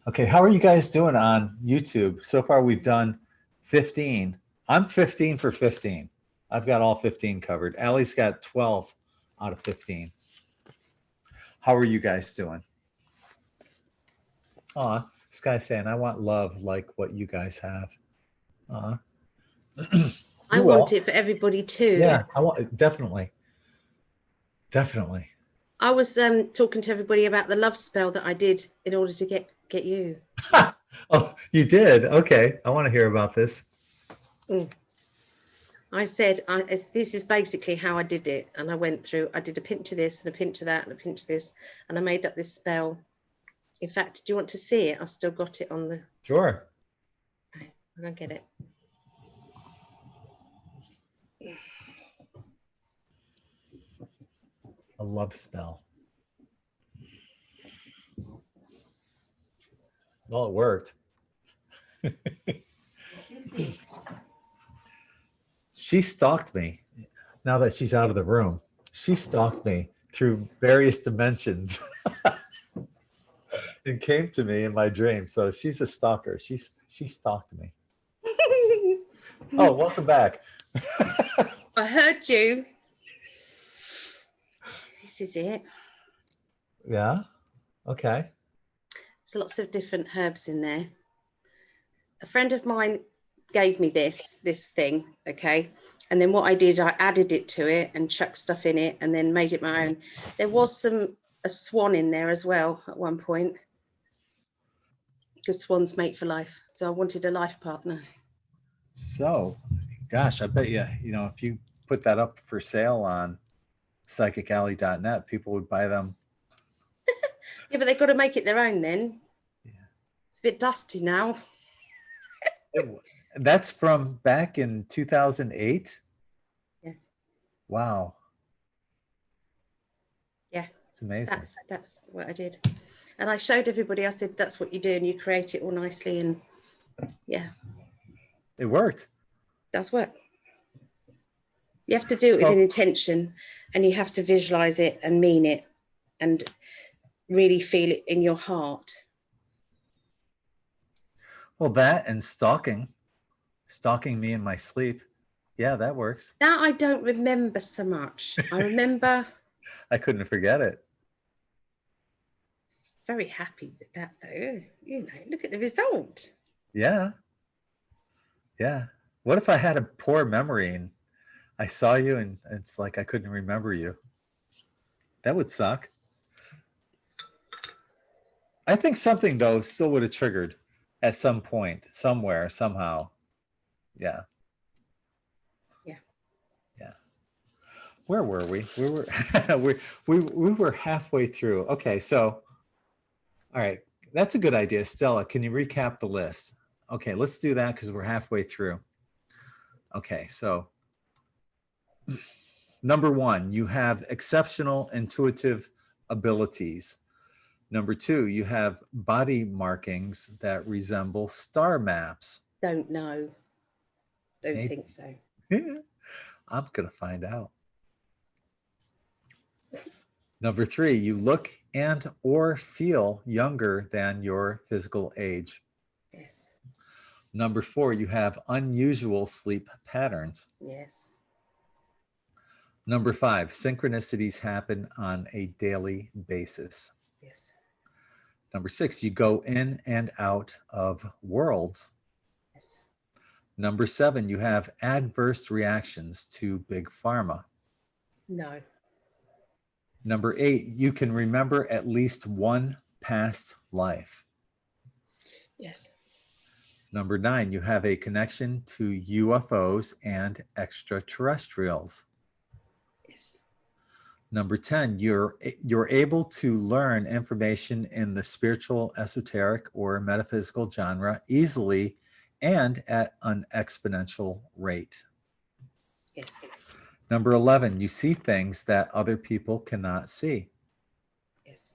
Okay, how are you guys doing on YouTube? So far, we've done 15. I'm 15 for 15. I've got all 15 covered. Allie's got 12 out of 15. How are you guys doing? This guy's saying, I want love like what you guys have. I want it for everybody too. Yeah, I want definitely. I was talking to everybody about the love spell that I did in order to get you. Oh, you did? Okay, I want to hear about this. I said, this is basically how I did it. And I did a pinch of this and a pinch of that and a pinch of this. And I made up this spell. In fact, do you want to see it? I've still got it on the... Sure. Okay, I'm going to get it. A love spell. Well, it worked. She stalked me. Now that she's out of the room, she stalked me through various dimensions and came to me in my dream. So she's a stalker. She stalked me. Oh, welcome back. I heard you. This is it. Yeah. Okay. There's lots of different herbs in there. A friend of mine gave me this thing, okay? And then what I did, I added it to it and chucked stuff in it and then made it my own. There was a swan in there as well at one point, because swans mate for life. So I wanted a life partner. So, gosh, I bet if you put that up for sale on psychicalley.net, people would buy them. Yeah, but they've got to make it their own then. Yeah. It's a bit dusty now. That's from back in 2008? Yeah. Wow. Yeah. It's amazing. That's what I did. And I showed everybody, I said, that's what you do, and you create it all nicely. And yeah, It worked. does work. You have to do it with an intention, and you have to visualize it and mean it and really feel it in your heart. Well, that and stalking me in my sleep. Yeah, that works. That I don't remember so much. I remember I couldn't forget it. very happy with that, though. You know, look at the result. Yeah. Yeah. What if I had a poor memory and I saw you and it's like I couldn't remember you? That would suck. I think something, though, still would have triggered at some point, somewhere, somehow. Yeah. Yeah. Yeah. Where were we? We were we were halfway through. Okay, so all right, that's a good idea. Stella, can you recap the list? Okay, let's do that because we're halfway through. Okay, so number 1, you have exceptional intuitive abilities. Number 2, you have body markings that resemble star maps. Don't know. Don't Maybe. think so. I'm gonna find out. Number 3, you look and or feel younger than your physical age. Yes. Number 4, you have unusual sleep patterns. Yes. Number 5, synchronicities happen on a daily basis. Yes. Number 6, you go in and out of worlds. Yes. Number 7, you have adverse reactions to big pharma. No. Number 8, you can remember at least one past life. Yes. Number 9, you have a connection to UFOs and extraterrestrials. Yes. Number 10, you're able to learn information in the spiritual, esoteric, or metaphysical genre easily and at an exponential rate. Yes. Number 11, you see things that other people cannot see. Yes.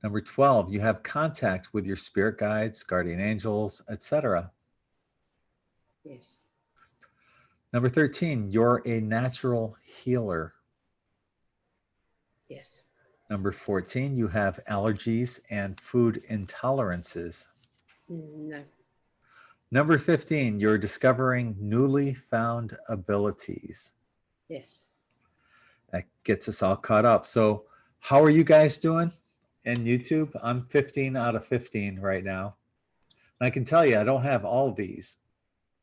Number 12, you have contact with your spirit guides, guardian angels, etc. Yes. Number 13, you're a natural healer. Yes. Number 14, you have allergies and food intolerances. No. Number 15, you're discovering newly found abilities. Yes. That gets us all caught up. So how are you guys doing in YouTube? I'm 15 out of 15 right now. And I can tell you, I don't have all of these.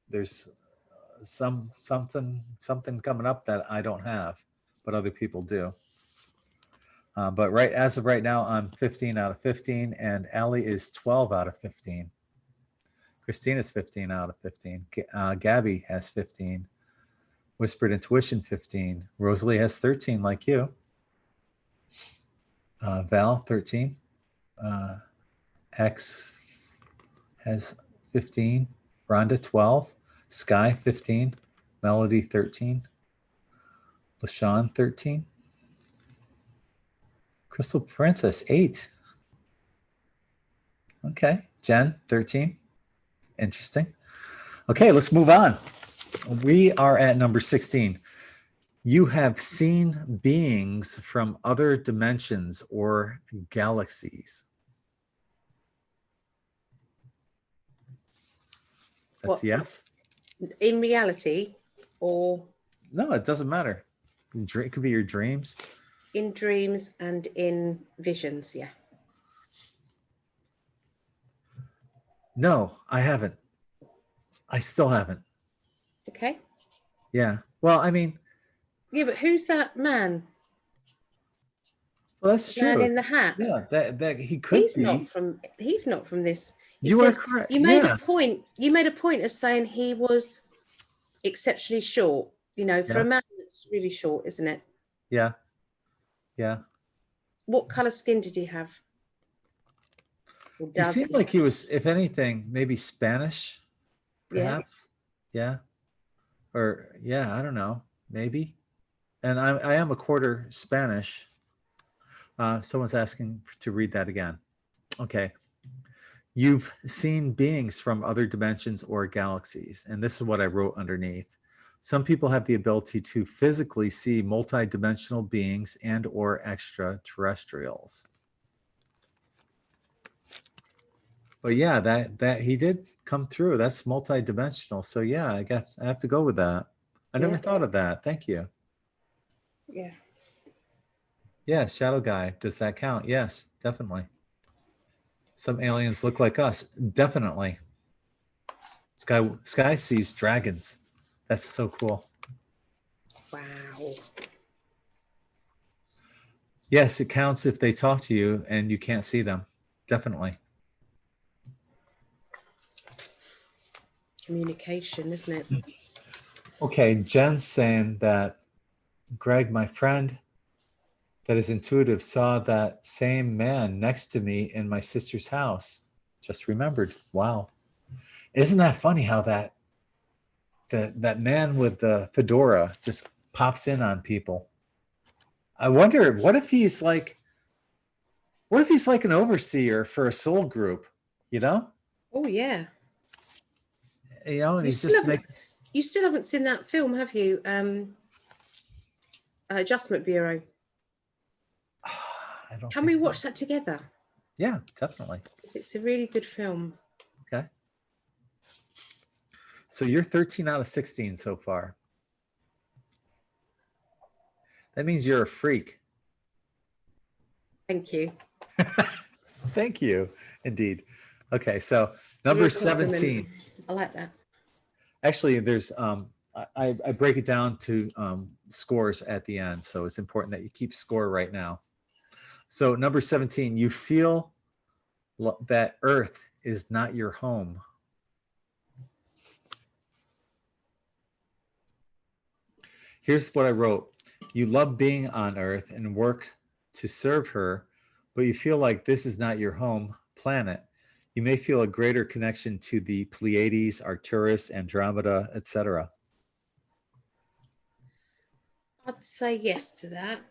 There's something coming up that I don't have, but other people do. But as of right now, I'm 15 out of 15, and Ali is 12 out of 15. Christina's 15 out of 15. Gabby has 15. Whispered Intuition 15. Rosalie has 13, like you. Val 13. X has 15. Rhonda 12. Sky 15. Melody 13. LaShawn 13. Crystal Princess 8. Okay. Jen 13. Interesting. Okay, let's move on. We are at number 16. You have seen beings from other dimensions or galaxies. That's What? yes? In reality, or No, it doesn't matter. It could be your dreams. in dreams and in visions, yeah. No, I haven't. I still haven't. Okay. Yeah. Well, I mean. Yeah, but who's that man? Well, that's Man true. in the hat. Yeah, that he could He's be. He's not from this. You are correct. You made a point. You made a point of saying he was exceptionally short. You know, for a man that's really short, isn't it? Yeah. Yeah. What color skin did he have? He seemed like he was, if anything, maybe Spanish, perhaps. Yeah. Or yeah, I don't know. Maybe. and I am a quarter Spanish. Someone's asking to read that again. Okay. You've seen beings from other dimensions or galaxies, and this is what I wrote underneath. Some people have the ability to physically see multidimensional beings and or extraterrestrials. But yeah, that he did come through. That's multidimensional. So yeah, I guess I have to go with that. I never thought of that. Thank you. Yeah. Yeah, shadow guy. Does that count? Yes, definitely. Some aliens look like us. Definitely. Sky sees dragons. That's so cool. Wow. Yes, it counts if they talk to you and you can't see them. Definitely. Communication, isn't it? Okay, Jen's saying that Greg, my friend that is intuitive, saw that same man next to me in my sister's house. Just remembered. Wow. Isn't that funny how that man with the fedora just pops in on people? I wonder, what if he's like an overseer for a soul group, you know? Oh yeah. You know, and You he's still just haven't, you still haven't seen that film, have you? Adjustment Bureau. I don't Can think we so. watch that together? Yeah, definitely. It's a really good film. Okay. So you're 13 out of 16 so far. That means you're a freak. Thank you. Thank you. Indeed. Okay, so number 17. I like that. Actually, there's I break it down to scores at the end, so it's important that you keep score right now. So number 17, you feel that Earth is not your home. Here's what I wrote. You love being on Earth and work to serve her, but you feel like this is not your home planet. You may feel a greater connection to the Pleiades, Arcturus, Andromeda, etc. I'd say yes to that.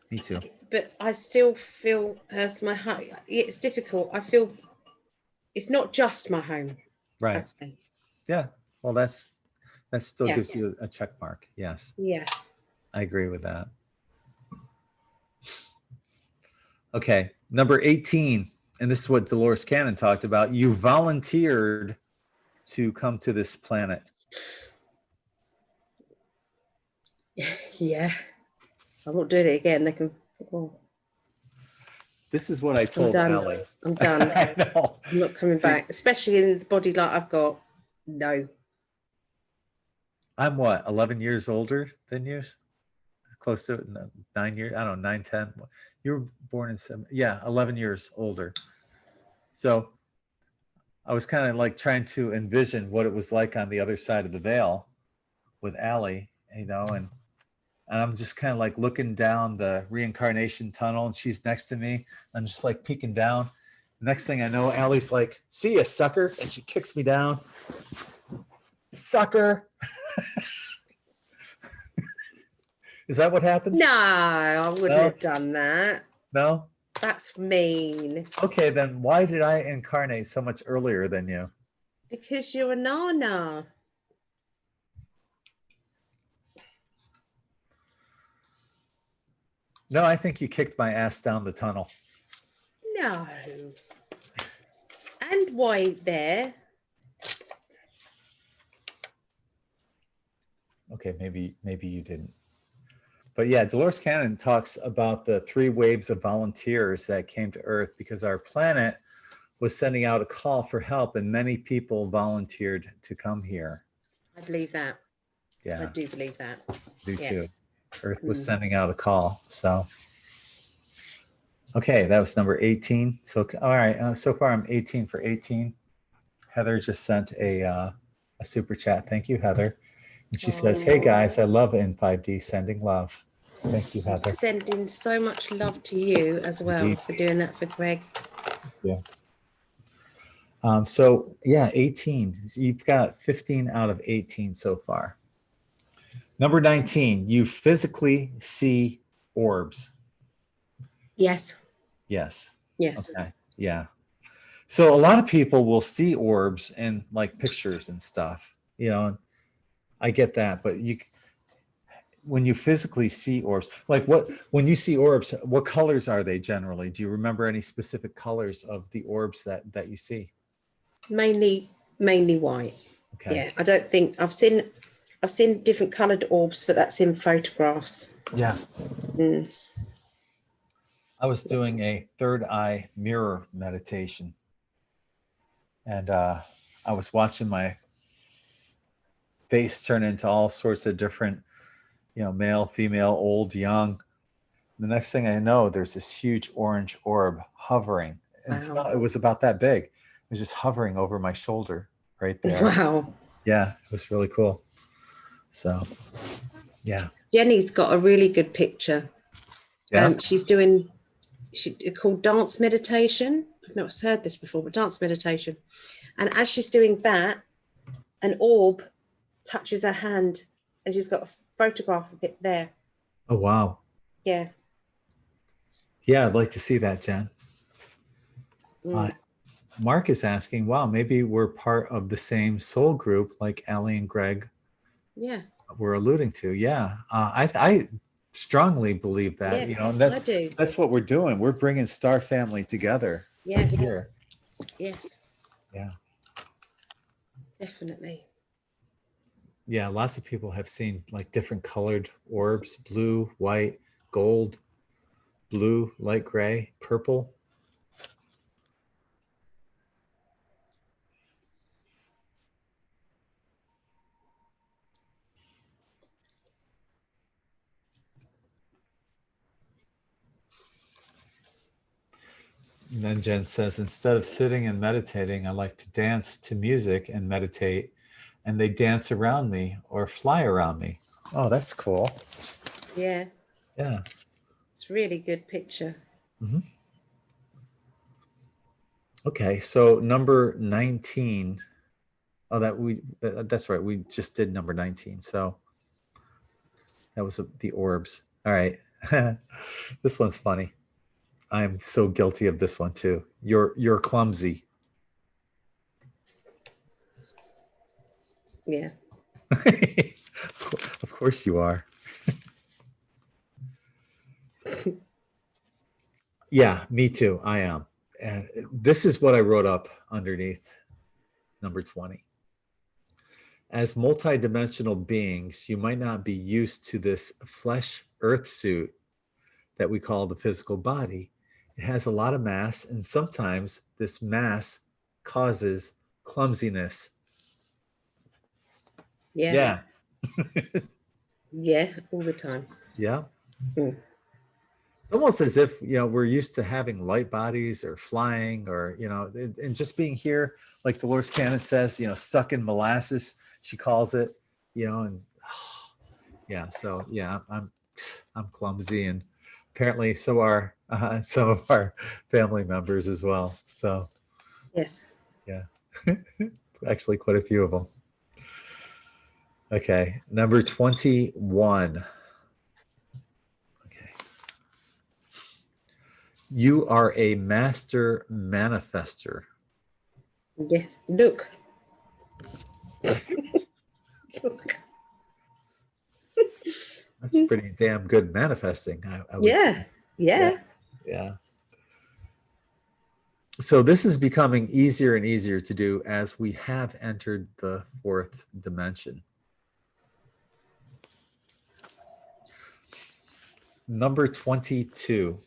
Me too. But I still feel as my home. It's difficult. I feel it's not just my home. Right. I'd say. Yeah. Well, that still gives you a check mark. Yes. Yeah. I agree with that. Okay. Number 18. And this is what Dolores Cannon talked about. You volunteered to come to this planet. Yeah. I won't do it again. They can. Oh. This is what I told Ali. I'm done. I know. I'm not coming back, especially in the body like I've got. No. I'm what, 11 years older than you? Close to 9 years. I don't know, 9, 10. You were born in 7. Yeah, 11 years older. So I was kind of like trying to envision what it was like on the other side of the veil with Ali, you know, and I'm just kind of like looking down the reincarnation tunnel and she's next to me. I'm just like peeking down. Next thing I know, Ali's like, see ya, sucker. And she kicks me down. Sucker. Is that what happened? No, I wouldn't have done that. No? That's mean. Okay, then why did I incarnate so much earlier than you? Because you're a nana. No, I think you kicked my ass down the tunnel. No. And why there? Okay, maybe you didn't. But yeah, Dolores Cannon talks about the 3 waves of volunteers that came to Earth because our planet was sending out a call for help and many people volunteered to come here. I believe that. Yeah. I do believe that. Do too. Earth was sending out a call. So, okay, that was number 18. So, all right, so far I'm 18 for 18. Heather just sent a super chat. Thank you, Heather. And she says, hey guys, I love In 5D, sending love. Thank you, Heather. Sending so much love to you as well. Indeed. For doing that for Greg. Yeah. So yeah, 18. You've got 15 out of 18 so far. Number 19, you physically see orbs. Yes. Yes. Yes. Okay. Yeah. So a lot of people will see orbs in like pictures and stuff, you know, I get that, but when you physically see orbs, like when you see orbs, what colors are they generally? Do you remember any specific colors of the orbs that you see? Mainly white. Okay. Yeah. I don't think I've seen different coloured orbs, but that's in photographs. Yeah. Mm. I was doing a third eye mirror meditation, and I was watching my face turn into all sorts of different, you know, male, female, old, young. The next thing I know, there's this huge orange orb hovering. And Wow. it was about that big. It was just hovering over my shoulder right there. Wow. Yeah, it was really cool. So, yeah. Jenny's got a really good picture. Yeah. She's called dance meditation. I've not heard this before, but dance meditation. And as she's doing that, an orb touches her hand, and she's got a photograph of it there. Oh, wow. Yeah. Yeah, I'd like to see that, Jen. Mm. Mark is asking, wow, maybe we're part of the same soul group like Ali and Gregg Yeah. were alluding to. Yeah. I strongly believe that, Yes, you know, and I do. that's what we're doing. We're bringing Star Family together. Yes. Here. Yes. Yeah. Definitely. Yeah, lots of people have seen like different colored orbs, blue, white, gold, blue, light gray, purple. And then Jen says, instead of sitting and meditating, I like to dance to music and meditate, and they dance around me or fly around me. Oh, that's cool. Yeah. Yeah. It's a really good picture. Mm-hmm. Okay, so number 19. Oh, that's right. We just did number 19. So that was the orbs. All right. This one's funny. I'm so guilty of this one too. You're clumsy. Yeah. Of course you are. Yeah, me too. I am. And this is what I wrote up underneath number 20. As multidimensional beings, you might not be used to this flesh earth suit that we call the physical body. It has a lot of mass, and sometimes this mass causes clumsiness. Yeah. Yeah, all the time. Yeah. Mm. It's almost as if, you know, we're used to having light bodies or flying or, you know, and just being here, like Dolores Cannon says, you know, stuck in molasses, she calls it, you know, and yeah, so yeah, I'm clumsy, and apparently so are some of our family members as well. So Yes. yeah, actually quite a few of them. Okay, number 21. Okay. You are a master manifester. Yes. Look. Look. That's pretty damn good manifesting, I would Yeah. say. Yeah. Yeah. So this is becoming easier and easier to do as we have entered the fourth dimension. Number 22.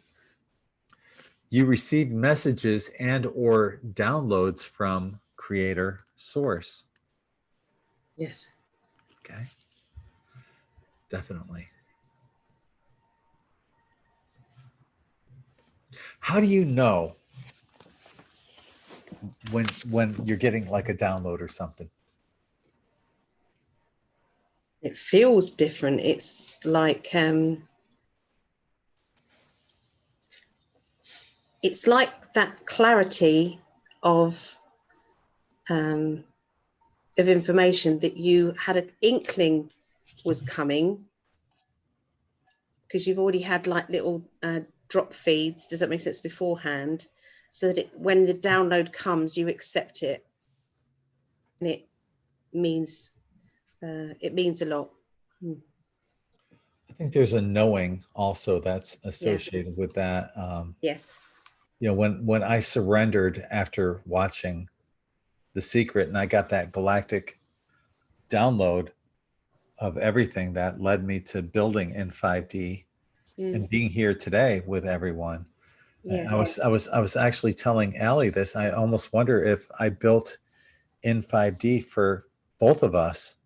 You receive messages and or downloads from creator source. Yes. Okay. Definitely. How do you know when you're getting like a download or something? It feels different. It's like that clarity of information that you had an inkling was coming, because you've already had like little drop feeds, does that make sense, beforehand, so that when the download comes, you accept it, and it means a lot. I think there's a knowing also that's associated with that. Yes. You know, when I surrendered after watching The Secret, and I got that galactic download of everything that led me to building in 5D and being here today with everyone. Yes. I was actually telling Ali this. I almost wonder if I built in 5D for both of us,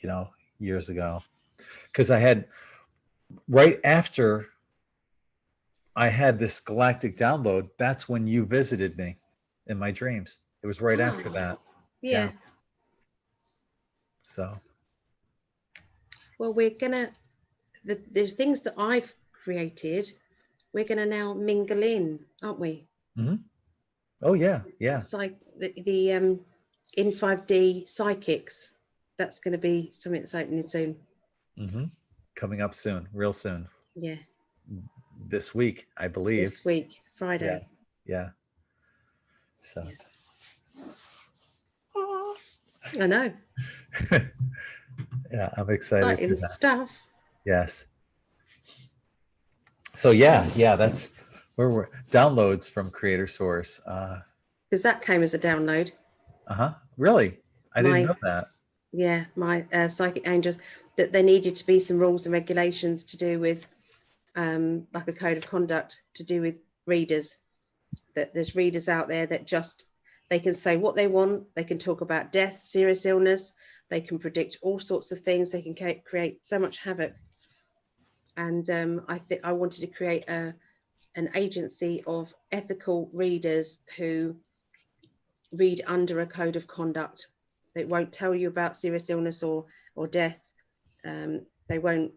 you know, years ago, because I had, right after I had this galactic download, that's when you visited me in my dreams. It was right after that. Yeah. So, well, we're gonna, the things that I've created, we're gonna now mingle in, aren't we? mm-hmm. Oh yeah, yeah. The in 5D psychics, that's going to be something that's opening soon. Mm-hmm. Coming up soon, real soon. Yeah. This week, I believe. This week, Friday. Yeah. So. I know. Yeah, I'm excited. Exciting stuff. Yes. So yeah, that's where we're downloads from Creator Source. Because that came as a download. Really? I didn't know that. Yeah, my psychic angels, that there needed to be some rules and regulations to do with like a code of conduct to do with readers. That there's readers out there that just, they can say what they want, they can talk about death, serious illness, they can predict all sorts of things, they can create so much havoc. And I think I wanted to create an agency of ethical readers who read under a code of conduct. They won't tell you about serious illness or death. They won't,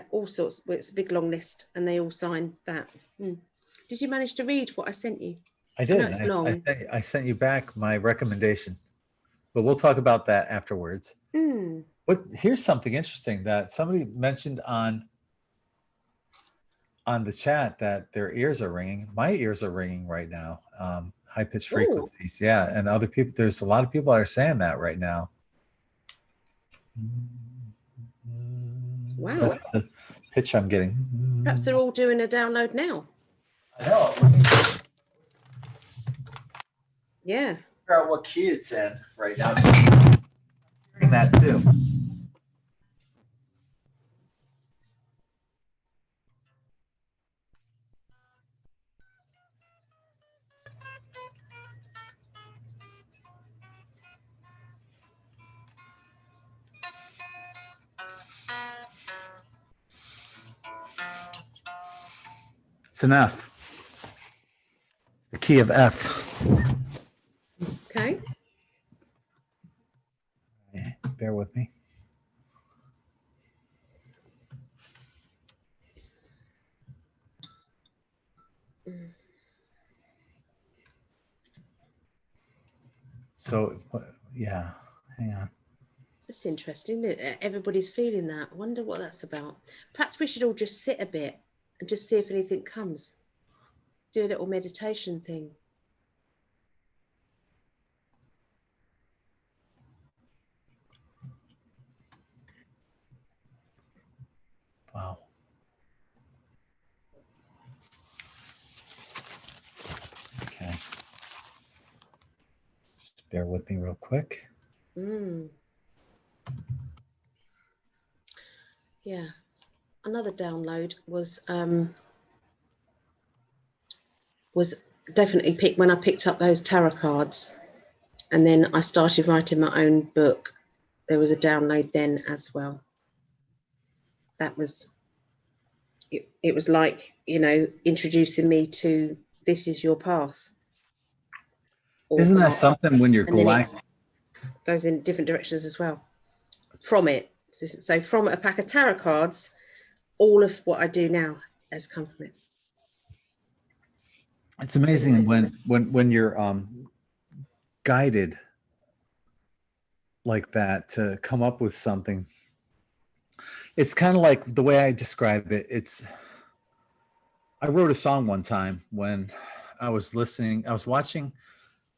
all sorts. It's a big long list, and they all sign that. Did you manage to read what I sent you? I did. I know it's long. I sent you back my recommendation, but we'll talk about that afterwards. But here's something interesting that somebody mentioned on the chat, that their ears are ringing. My ears are ringing right now. High pitched frequencies. Ooh. Yeah. And other people, there's a lot of people that are saying that right now. Wow. That's the pitch I'm getting. Perhaps they're all doing a download now. I know. Yeah. Figure out what key it's in right now. I'm hearing that too. It's an F. The key of F. Okay. Bear with me. So, yeah, hang on. That's interesting, isn't it? Everybody's feeling that. I wonder what that's about. Perhaps we should all just sit a bit and just see if anything comes. Do a little meditation thing. Wow. Okay. Just bear with me real quick. Yeah. Another download was definitely when I picked up those tarot cards, and then I started writing my own book. There was a download then as well. That was, it was like, introducing me to, this is your path. Isn't that something when you're galactic? Goes in different directions as well from it. So from a pack of tarot cards, all of what I do now has come from it. It's amazing when you're guided like that to come up with something. It's kind of like the way I describe it. I wrote a song one time when I was watching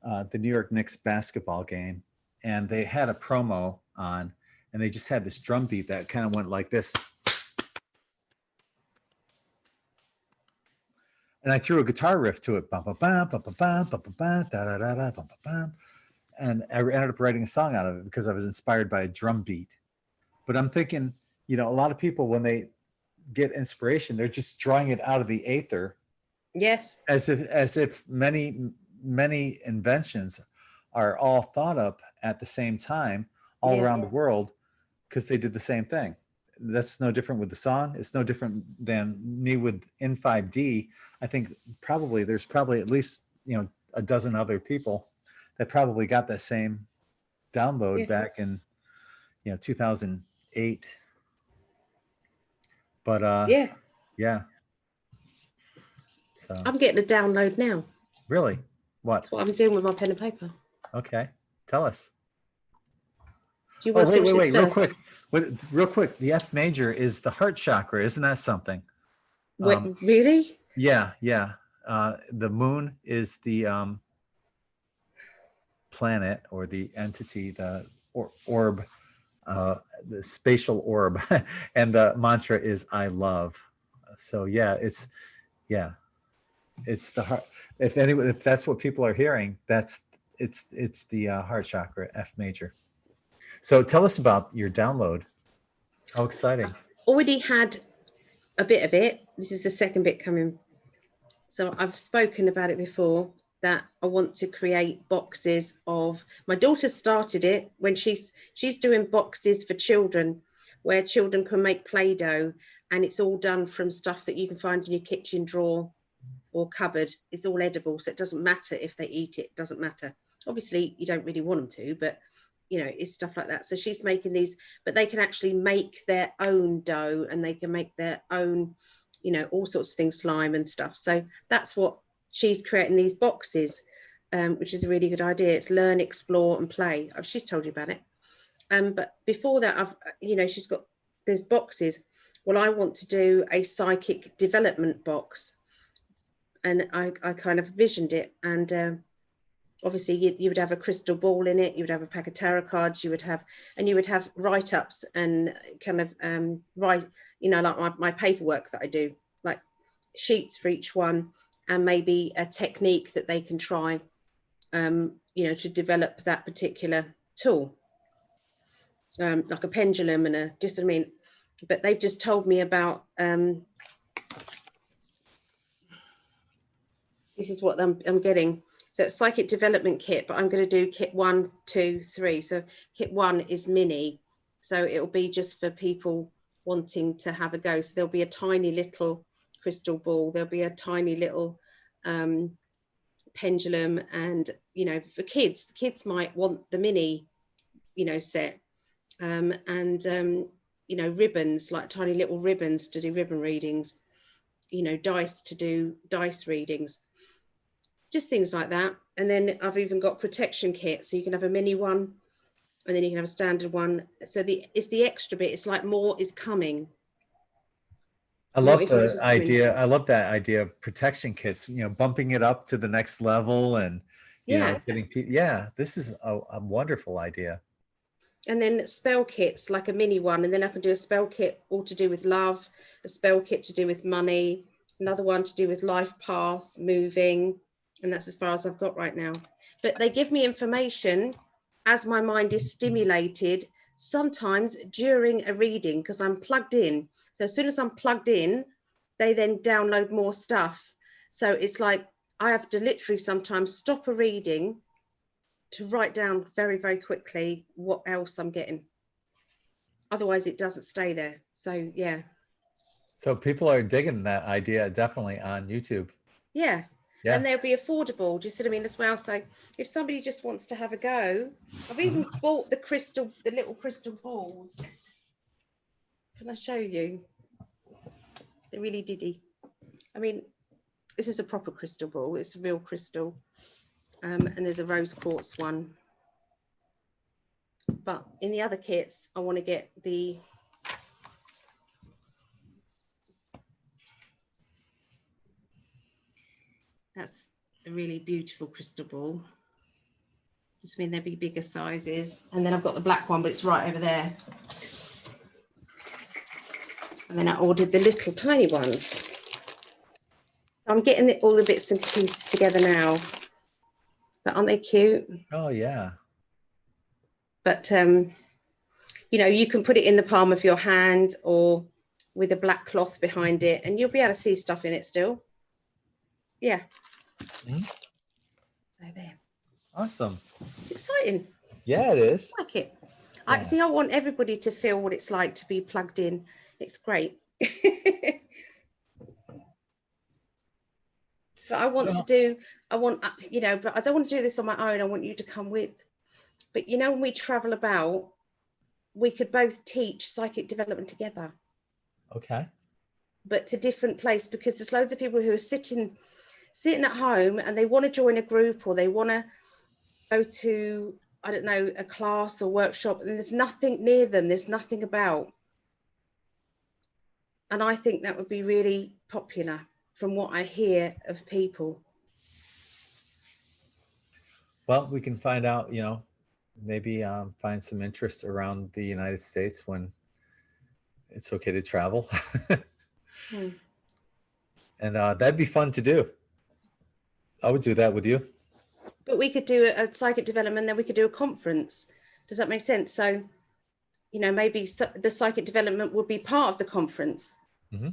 the New York Knicks basketball game, and they had a promo on, and they just had this drum beat that kind of went like this. And I threw a guitar riff to it. And I ended up writing a song out of it because I was inspired by a drum beat. But I'm thinking, a lot of people, when they get inspiration, they're just drawing it out of the aether. Yes. As if many inventions are all thought up at the same time all around the world, because they did the same thing. That's no different with the song. It's no different than me with in 5D. I think there's probably at least a dozen other people that probably got that same download back in 2008. But yeah. So I'm getting a download now. Really? What? That's what I'm doing with my pen and paper. Okay, tell us. Do you want to finish this first? Real quick. The F major is the heart chakra. Isn't that something? Really? Yeah. The moon is the planet or the entity, the orb, the spatial orb, and the mantra is "I love." So it's the heart. If that's what people are hearing, it's the heart chakra, F major. So tell us about your download. How exciting. Already had a bit of it. This is the second bit coming. So I've spoken about it before, that I want to create boxes of, my daughter started it when she's doing boxes for children, where children can make Play-Doh, and it's all done from stuff that you can find in your kitchen drawer or cupboard. It's all edible, so it doesn't matter if they eat it, doesn't matter. Obviously you don't really want them to, but it's stuff like that. So she's making these, but they can actually make their own dough, and they can make their own, all sorts of things, slime and stuff. So that's what she's creating, these boxes, which is a really good idea. It's learn, explore and play. She's told you about it. But before that, she's got those boxes. Well, I want to do a psychic development box. And I kind of visioned it, and obviously you would have a crystal ball in it, you would have a pack of tarot cards, you would have write-ups and kind of like my paperwork that I do, like sheets for each one, and maybe a technique that they can try, to develop that particular tool, like a pendulum and but they've just told me about this is what I'm getting. So it's psychic development kit, but I'm going to do kit 1, 2, 3. So kit 1 is mini. So it'll be just for people wanting to have a go. So there'll be a tiny little crystal ball. There'll be a tiny little pendulum. And, for kids, the kids might want the mini, set. Ribbons, like tiny little ribbons to do ribbon readings, dice to do dice readings. Just things like that. And then I've even got protection kits, so you can have a mini one, and then you can have a standard one. So it's the extra bit. It's like more is coming. I love the idea. I love that idea of protection kits. Bumping it up to the next level, and getting. This is a wonderful idea. And then spell kits, like a mini one, and then I can do a spell kit all to do with love, a spell kit to do with money, another one to do with life path, moving. And that's as far as I've got right now. But they give me information as my mind is stimulated, sometimes during a reading, because I'm plugged in. So as soon as I'm plugged in, they then download more stuff. So it's like I have to literally sometimes stop a reading to write down very, very quickly what else I'm getting. Otherwise it doesn't stay there. So yeah. So people are digging that idea definitely on YouTube. Yeah. And they'll be affordable. Do you see what I mean as well? So if somebody just wants to have a go, I've even bought the little crystal balls. Can I show you? They're really diddy. I mean, this is a proper crystal ball. It's a real crystal. And there's a rose quartz one. But in the other kits, I want to get the That's a really beautiful crystal ball. Just mean there'd be bigger sizes. And then I've got the black one, but it's right over there. And then I ordered the little tiny ones. So I'm getting all the bits and pieces together now. But aren't they cute? Oh, yeah. But, you know, you can put it in the palm of your hand or with a black cloth behind it, and you'll be able to see stuff in it still. Yeah. Mm-hmm. So there. Awesome. It's exciting. Yeah, it is. I like it. Yeah. I want everybody to feel what it's like to be plugged in. It's great. But I want you know, but I don't want to do this on my own. I want you to come with. But, you know, when we travel about, we could both teach psychic development together. Okay. But to different place, because there's loads of people who are sitting at home and they want to join a group or they want to go to, I don't know, a class or workshop, and there's nothing near them. There's nothing about. And I think that would be really popular from what I hear of people. Well, we can find out, you know, maybe find some interest around the United States when it's okay to travel. And that'd be fun to do. I would do that with you. But we could do a psychic development, then we could do a conference. Does that make sense? So, you know, maybe the psychic development would be part of the conference. Mm-hmm.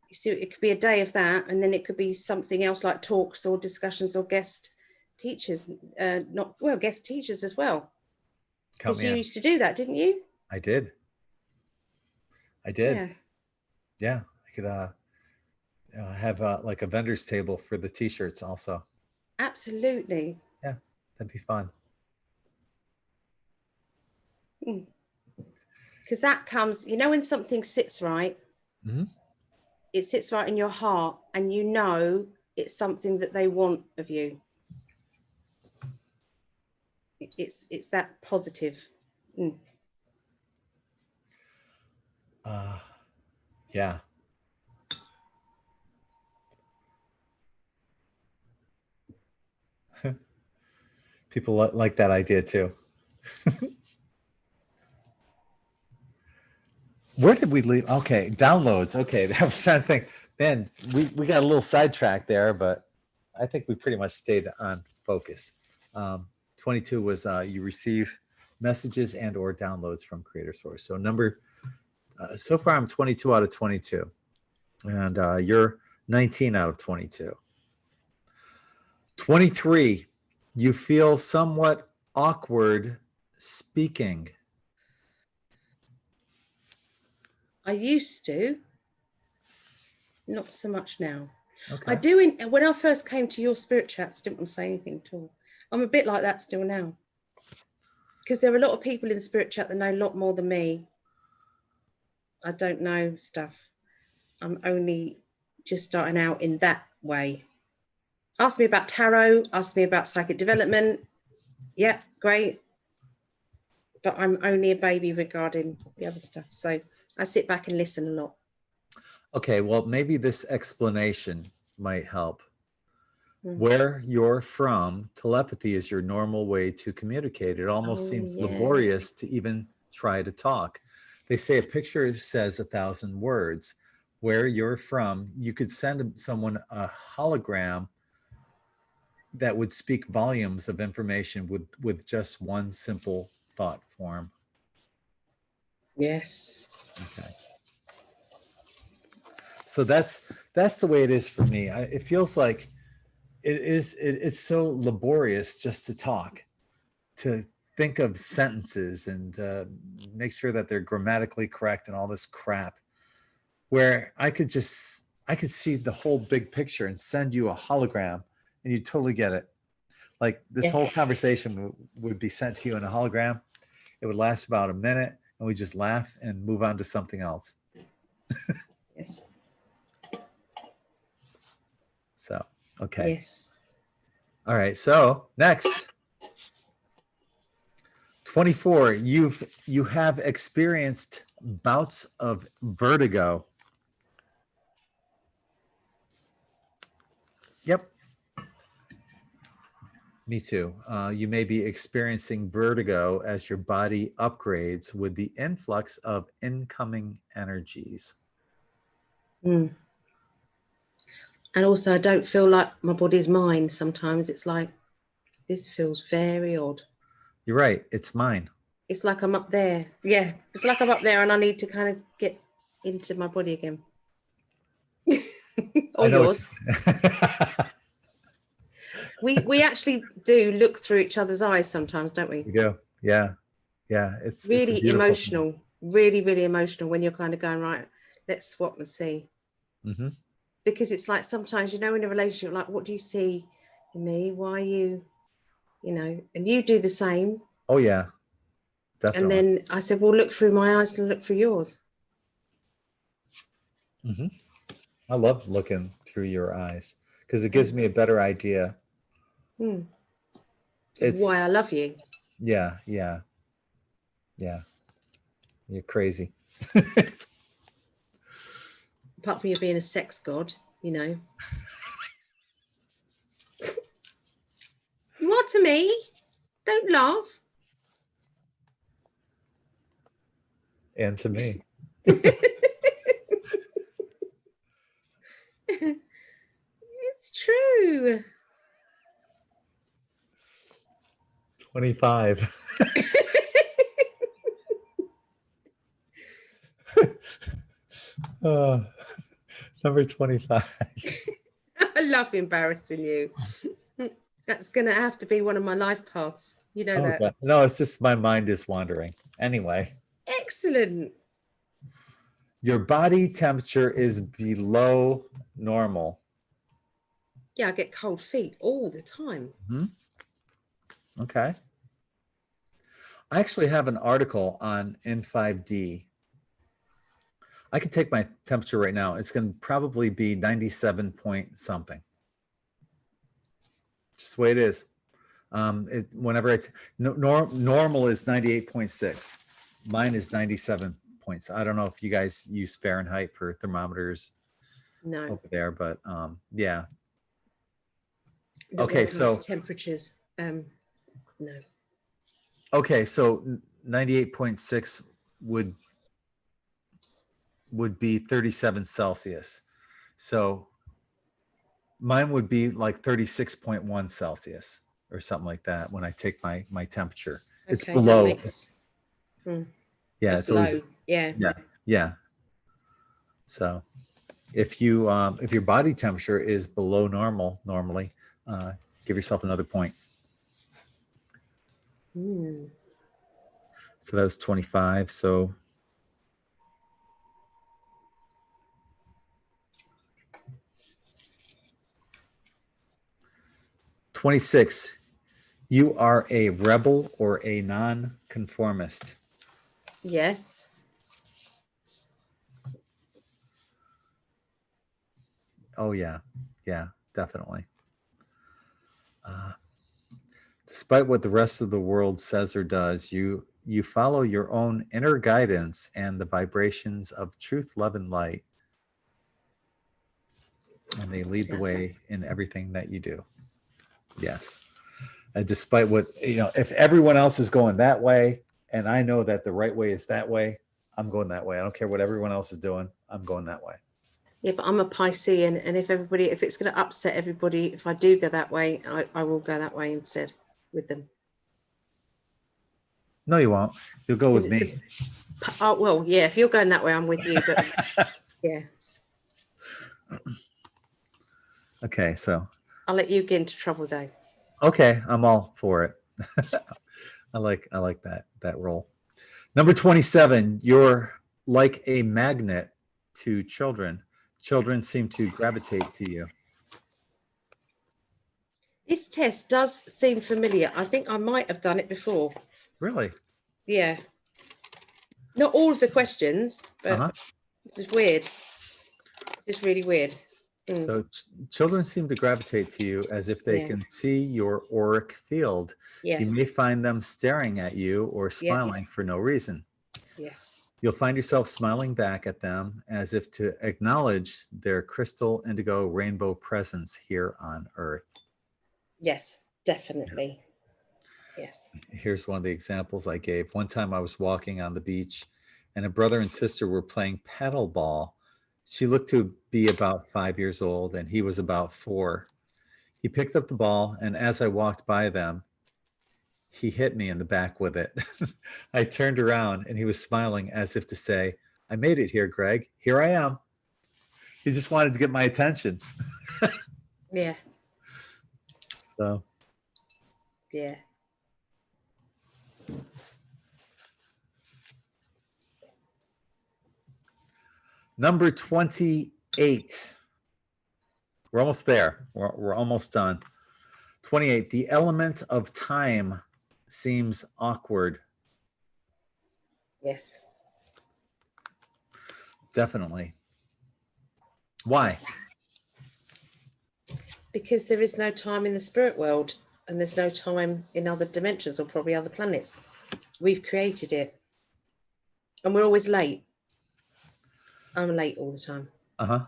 You see, it could be a day of that, and then it could be something else like talks or discussions or guest teachers, guest teachers as well. Because you used to do that, didn't you? I did. Yeah. I could have like a vendor's table for the t-shirts also. Absolutely. Yeah, that'd be fun. Because that comes, you know, when something sits right, mm-hmm. It sits right in your heart, and you know it's something that they want of you. It's that positive. Yeah. People like that idea too. Where did we leave? Okay, downloads. Okay, I was trying to think. Man, we got a little sidetracked there, but I think we pretty much stayed on focus. 22 was you receive messages and or downloads from Creator Source. So so far I'm 22 out of 22, and you're 19 out of 22. 23, you feel somewhat awkward speaking. I used to, not so much now. Okay. I do. When I first came to your spirit chats, didn't want to say anything at all. I'm a bit like that still now, because there are a lot of people in the spirit chat that know a lot more than me. I don't know stuff. I'm only just starting out in that way. Ask me about tarot, ask me about psychic development. Yeah, great. But I'm only a baby regarding the other stuff. So I sit back and listen a lot. Okay, well, maybe this explanation might help. Where you're from, telepathy is your normal way to communicate. It almost seems laborious to even try to talk. They say a picture says 1,000 words. Where you're from, you could send someone a hologram that would speak volumes of information with just one simple thought form. Yes. Okay. So that's the way it is for me. It feels like it's so laborious just to talk, to think of sentences and make sure that they're grammatically correct and all this crap, where I could see the whole big picture and send you a hologram and you totally get it. Like this whole conversation would be sent to you in a hologram. It would last about a minute and we just laugh and move on to something else. Yes. So, okay. Yes. All right. So next, 24, you have experienced bouts of vertigo. Yep. Me too. You may be experiencing vertigo as your body upgrades with the influx of incoming energies. Mm. And also, I don't feel like my body's mine. Sometimes it's like, this feels very odd. You're right. It's mine. It's like I'm up there. Yeah, it's like I'm up there and I need to kind of get into my body again. Or yours. We actually do look through each other's eyes sometimes, don't we? We do. Yeah. Yeah. It's a Really beautiful emotional. thing. Really, really emotional when you're kind of going, right, let's swap and see. Mm-hmm. Because it's like sometimes, in a relationship, like, what do you see in me? Why are you, and you do the same. Oh, yeah. Definitely. And then I said, well, look through my eyes and look through yours. Mm-hmm. I love looking through your eyes because it gives me a better idea. It's why I love you. Yeah. Yeah. You're crazy. Apart from you being a sex god, You are to me. Don't laugh. And to me. It's true. 25. Number 25. I love embarrassing you. That's going to have to be one of my life paths. You know that. God. No, it's just my mind is wandering. Anyway. Excellent. Your body temperature is below normal. Yeah, I get cold feet all the time. Mm-hmm. Okay. I actually have an article on N5D. I could take my temperature right now. It's going to probably be 97 point something. Just the way it is. Whenever it's normal is 98.6. Mine is 97 points. I don't know if you guys use Fahrenheit for thermometers over there, but yeah. Okay, so temperatures. No. Okay, so 98.6 would be 37 Celsius. So mine would be like 36.1 Celsius or something like that when I take my temperature. Okay, it's below. Yeah, that's it's always low. Yeah. Yeah. So if your body temperature is below normal normally, give yourself another point. So that was 25. So 26. You are a rebel or a non-conformist. Yes. Oh yeah, definitely. Despite what the rest of the world says or does, you follow your own inner guidance and the vibrations of truth, love, and light, and they lead the way in everything that you do. Yes. And despite what, if everyone else is going that way, and I know that the right way is that way, I'm going that way. I don't care what everyone else is doing. I'm going that way. Yeah, but I'm a Piscean, and if it's going to upset everybody, if I do go that way, I will go that way instead with them. No, you won't. You'll go with me. Well, yeah, if you're going that way, I'm with you, but yeah. Okay, so I'll let you get into trouble though. Okay, I'm all for it. I like that role. Number 27, you're like a magnet to children. Children seem to gravitate to you. This test does seem familiar. I think I might have done it before. Really? Yeah. Not all of the questions, but This is weird. This is really weird. So children seem to gravitate to you as if they can see your auric field. Yeah. You may find them staring at you or smiling for no reason. Yes. You'll find yourself smiling back at them as if to acknowledge their crystal indigo rainbow presence here on Earth. Yes, Definitely. Yes. Here's one of the examples I gave. One time I was walking on the beach and a brother and sister were playing paddle ball. She looked to be about 5 years old and he was about 4. He picked up the ball, and as I walked by them, he hit me in the back with it. I turned around and he was smiling as if to say, I made it here, Gregg. Here I am. He just wanted to get my attention. Yeah. So, Yeah. number 28. We're almost there. We're almost done. 28. The element of time seems awkward. Yes. Definitely. Why? Because there is no time in the spirit world, and there's no time in other dimensions or probably other planets. We've created it, and we're always late. I'm late all the time. Uh-huh.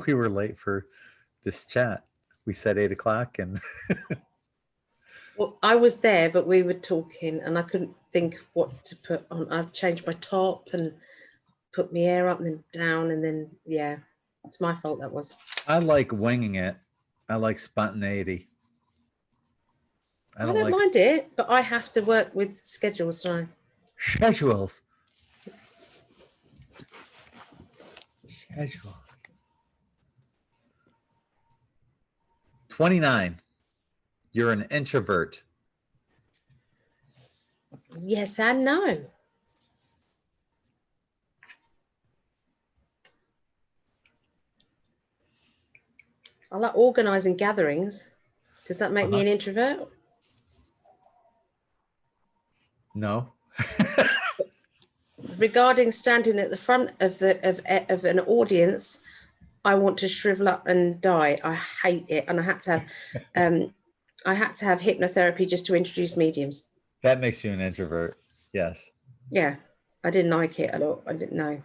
We were late for this chat. We said 8 o'clock and Well, I was there, but we were talking and I couldn't think what to put on. I've changed my top and put my hair up and then down, and then, yeah, it's my fault that was. I like winging it. I like spontaneity. I don't mind it, but I have to work with schedules, don't I? Schedules. Schedules. 29. You're an introvert. Yes and no. I like organising gatherings. Does that make me an introvert? No. Regarding standing at the front of an audience, I want to shrivel up and die. I hate it, and I had to have hypnotherapy just to introduce mediums. That makes you an introvert. Yes. Yeah, I didn't like it a lot. I didn't know.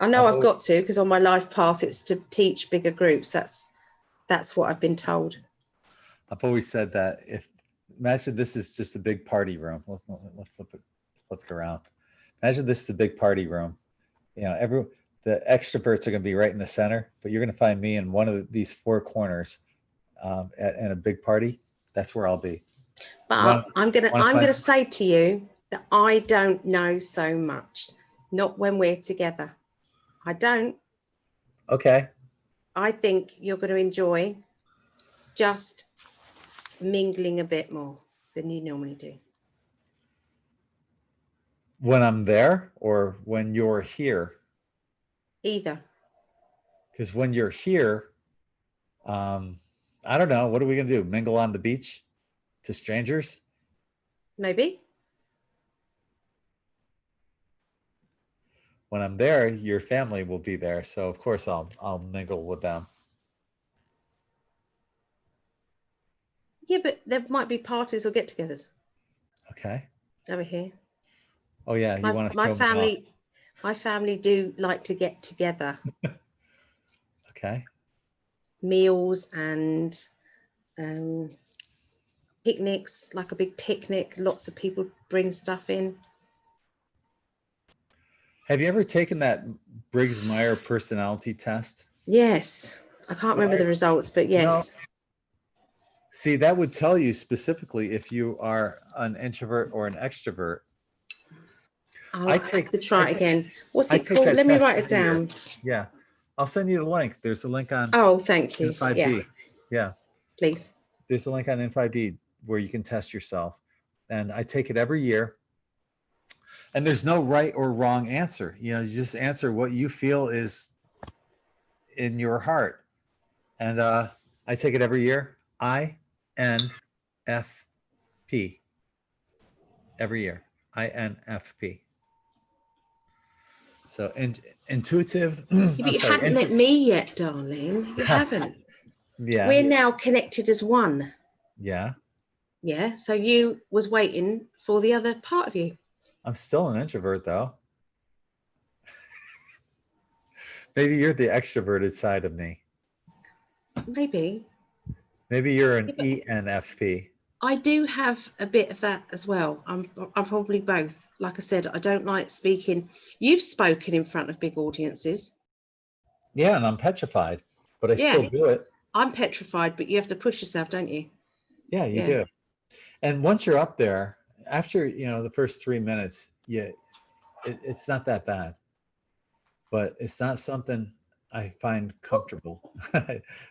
I know I've got to, because on my life path it's to teach bigger groups. That's what I've been told. I've always said that imagine this is just a big party room. Let's flip it around. Imagine this is the big party room. You know, the extroverts are going to be right in the center, but you're going to find me in one of these 4 corners at a big party. That's where I'll be. But I'm gonna say to you that I don't know so much. Not when we're together. I don't. Okay. I think you're going to enjoy just mingling a bit more than you normally do. When I'm there or when you're here? Either. Because when you're here, I don't know. What are we going to do? Mingle on the beach to strangers? Maybe. When I'm there, your family will be there. So of course I'll mingle with them. Yeah, but there might be parties or get-togethers. Okay. Over here. Oh yeah, you want to my family. My family do like to get together. Okay. Meals and picnics, like a big picnic. Lots of people bring stuff in. Have you ever taken that Briggs-Meyer personality test? Yes. I can't remember the results, but yes. No. See, that would tell you specifically if you are an introvert or an extrovert. I'll have to try it again. What's it called? Let me write it down. Yeah. I'll send you the link. There's a link on thank you. N5D. Yeah. Please. There's a link on N5D where you can test yourself. And I take it every year. And there's no right or wrong answer. You just answer what you feel is in your heart. And I take it every year. INFP. Every year. INFP. So intuitive. But you hadn't met me yet, darling. You haven't. Yeah. We're now connected as one. Yeah. Yeah. So you was waiting for the other part of you. I'm still an introvert though. Maybe you're the extroverted side of me. Maybe. Maybe you're an Yeah, but ENFP. I do have a bit of that as well. I'm probably both. Like I said, I don't like speaking. You've spoken in front of big audiences. Yeah, and I'm petrified, but I Yeah, still do it. I'm petrified, but you have to push yourself, don't you? Yeah, you Yeah. do. And once you're up there, after the first 3 minutes, it's not that bad, but it's not something I find comfortable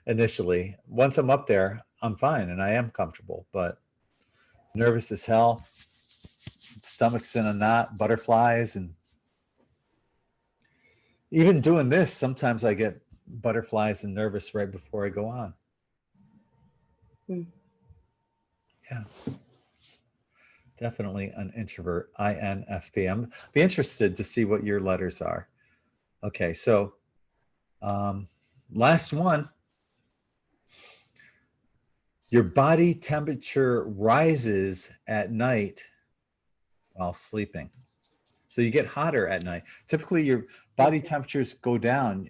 initially. Once I'm up there, I'm fine and I am comfortable, but nervous as hell, stomach's in a knot, butterflies, and even doing this, sometimes I get butterflies and nervous right before I go on. Hmm. Yeah. Definitely an introvert, INFP. I'm be interested to see what your letters are. Okay, so last one. Your body temperature rises at night while sleeping. So you get hotter at night. Typically, your body temperatures go down.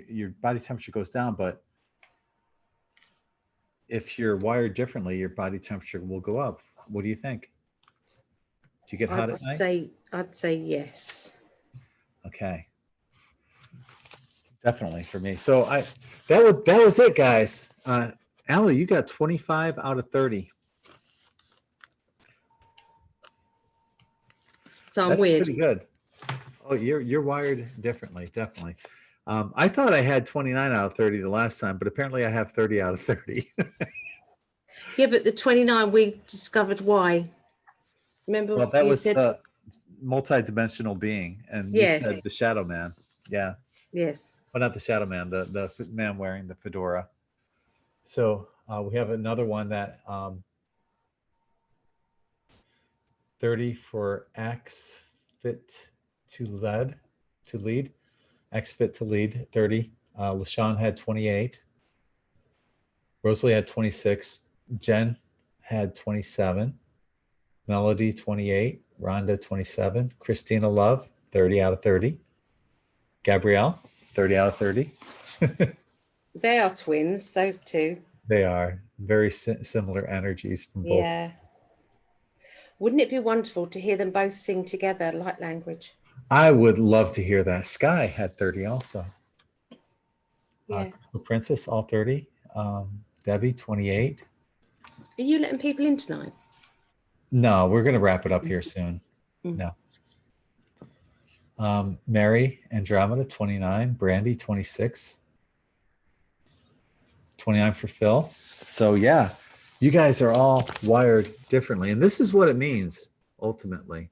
Your body temperature goes down, but if you're wired differently, your body temperature will go up. What do you think? Do you get hot at night? I'd say yes. Okay, definitely for me. So that was it, guys. Ali, you got 25 out of 30. So I'm That's weird. pretty good. Oh, you're wired differently, definitely. I thought I had 29 out of 30 the last time, but apparently I have 30 out of 30. Yeah, but the 29 we discovered why. Remember Well, that you was said the multi-dimensional being, and you said yes, the shadow man. Yeah, yes. but not the shadow man, the man wearing the fedora. So we have another one that 30 for X fit to lead. X fit to lead 30. LaShawn had 28. Rosalie had 26. Jen had 27. Melody 28. Rhonda 27. Christina Love 30 out of 30. Gabrielle 30 out of 30. They are twins, those two. They are very similar energies from both. Yeah. Wouldn't it be wonderful to hear them both sing together, light language? I would love to hear that. Sky had 30 also. Yeah. Princess, all 30. Debbie, 28. Are you letting people in tonight? No, we're going to wrap it up here soon. Mm. No. Mary, Andromeda, 29. Brandy, 26. 29 for Phil. So, yeah, you guys are all wired differently. And this is what it means, ultimately.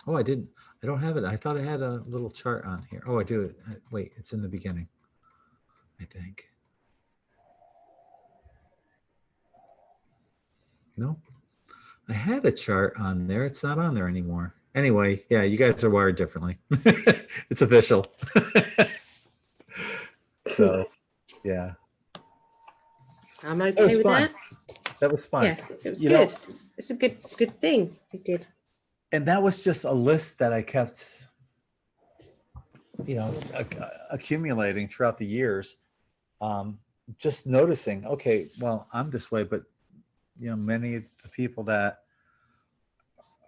Oh, I don't have it. I thought I had a little chart on here. Oh, I do. Wait, it's in the beginning, I think. No, I had a chart on there. It's not on there anymore. Anyway, yeah, you guys are wired differently. It's official. So, yeah. I'm That okay was with fun. that. That was fun. Yeah, it was good. It's a good thing we did. And that was just a list that I kept, accumulating throughout the years. Just noticing, okay, well, I'm this way, but many of the people that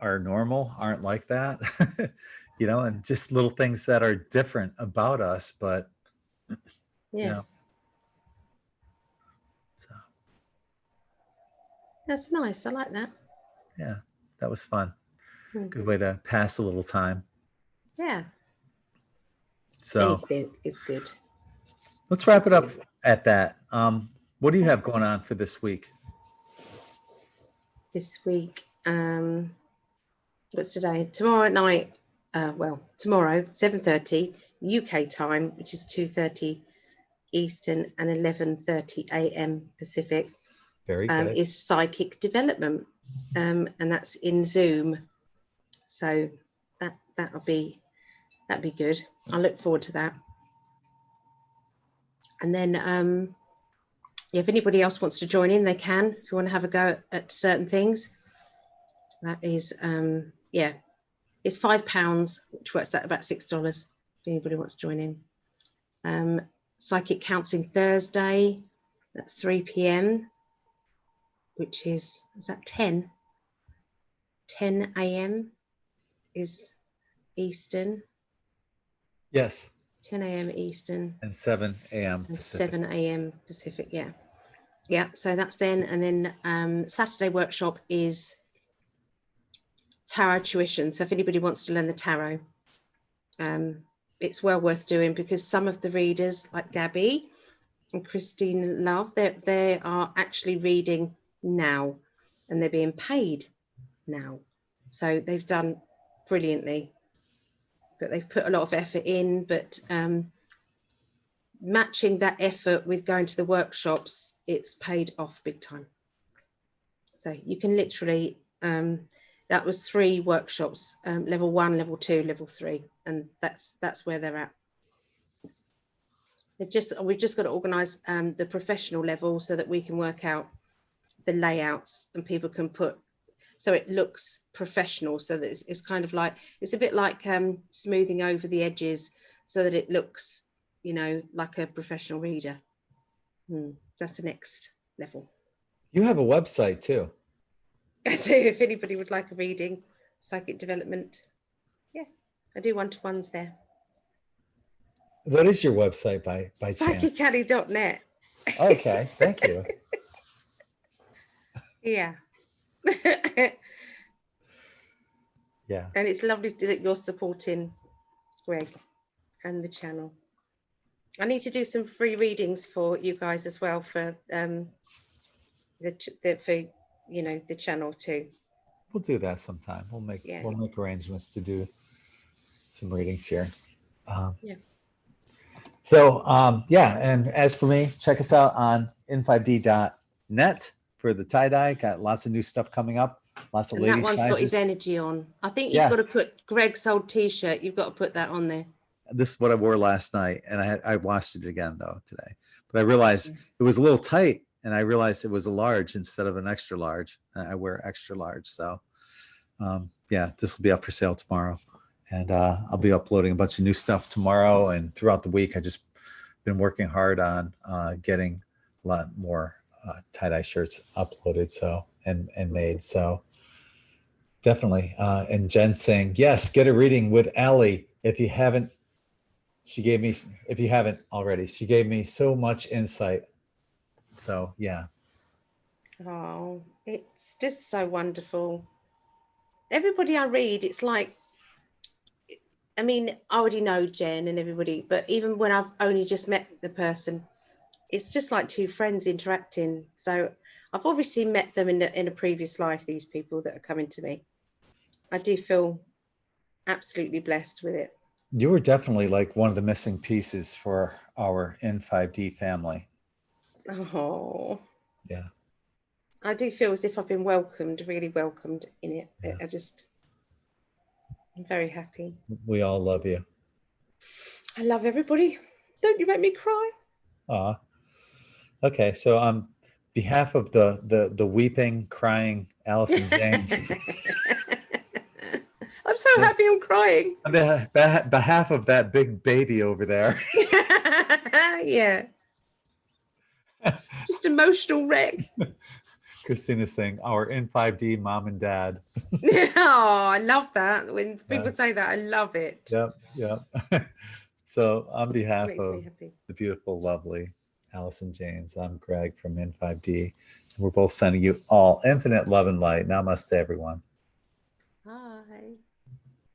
are normal aren't like that. And just little things that are different about us, but Yes. So That's nice. I like that. yeah, that was fun. Mm. Good way to pass a little time. Yeah. So It's good. let's wrap it up at that. What do you have going on for this week? This week, what's today? Tomorrow night, tomorrow, 7:30 UK time, which is 2:30 Eastern and 11:30 AM Pacific, Very good. is psychic development. And that's in Zoom. So that'll be good. I look forward to that. And then if anybody else wants to join in, they can. If you want to have a go at certain things, that is it's £5, which works out about $6. If anybody wants to join in. Psychic Counselling Thursday, that's 3 p.m, which is that 10 a.m. is Eastern. Yes. 10 a.m. Eastern. And 7 a.m. And Pacific. 7 a.m. Pacific, yeah. Yeah, so that's then. And then Saturday workshop is tarot tuition. So if anybody wants to learn the tarot, it's well worth doing, because some of the readers, like Gabby and Christine Love, they are actually reading now, and they're being paid now. So they've done brilliantly, but they've put a lot of effort in, but matching that effort with going to the workshops, it's paid off big time. So you can literally, that was 3 workshops, level 1, level 2, level 3, and that's where they're at. We've just got to organise the professional level so that we can work out the layouts, and people can put, so it looks professional, so that it's kind of like, it's a bit like smoothing over the edges so that it looks, you know, like a professional reader. That's the next level. You have a website too. I do, if anybody would like a reading, psychic development. Yeah, I do one-to-ones there. What is your website by chance? Psychically.net. Okay, thank you. Yeah. Yeah. And it's lovely that you're supporting Gregg and the channel. I need to do some free readings for you guys as well, for you know, the channel too. We'll do that sometime. We'll make arrangements to do some readings here. Yeah. So and as for me, check us out on in5d.net for the tie-dye. Got lots of new stuff coming up. Lots of And ladies' that one's sizes. got his energy on. I think you've got to put Gregg's old t-shirt. You've got to put that on there. This is what I wore last night, and I washed it again though today. But I realized it was a little tight, and I realized it was a large instead of an extra large. I wear extra large, so this will be up for sale tomorrow, and I'll be uploading a bunch of new stuff tomorrow and throughout the week. I just been working hard on getting a lot more tie-dye shirts uploaded, so and made. So definitely. And Jen saying, yes, get a reading with Ali if you haven't. If you haven't already, she gave me so much insight. So yeah. Oh, it's just so wonderful. Everybody I read, it's like, I mean, I already know Jen and everybody, but even when I've only just met the person, it's just like 2 friends interacting. So I've obviously met them in a previous life, these people that are coming to me. I do feel absolutely blessed with it. You were definitely like one of the missing pieces for our N5D family. Oh. Yeah. I do feel as if I've been welcomed, really welcomed in it. Yeah. I'm very happy. We all love you. I love everybody. Don't you make me cry. Okay, so on behalf of the weeping, crying Alison Janes. I'm so happy I'm crying. On behalf of that big baby over there. Yeah. Just emotional wreck. Christina's saying, our N5D mom and dad. Oh, I love that. When people say that, I love it. Yep. So on behalf of the beautiful, lovely Alison Janes, I'm Gregg from N5D. And we're both sending you all infinite love and light. Namaste, everyone. Bye.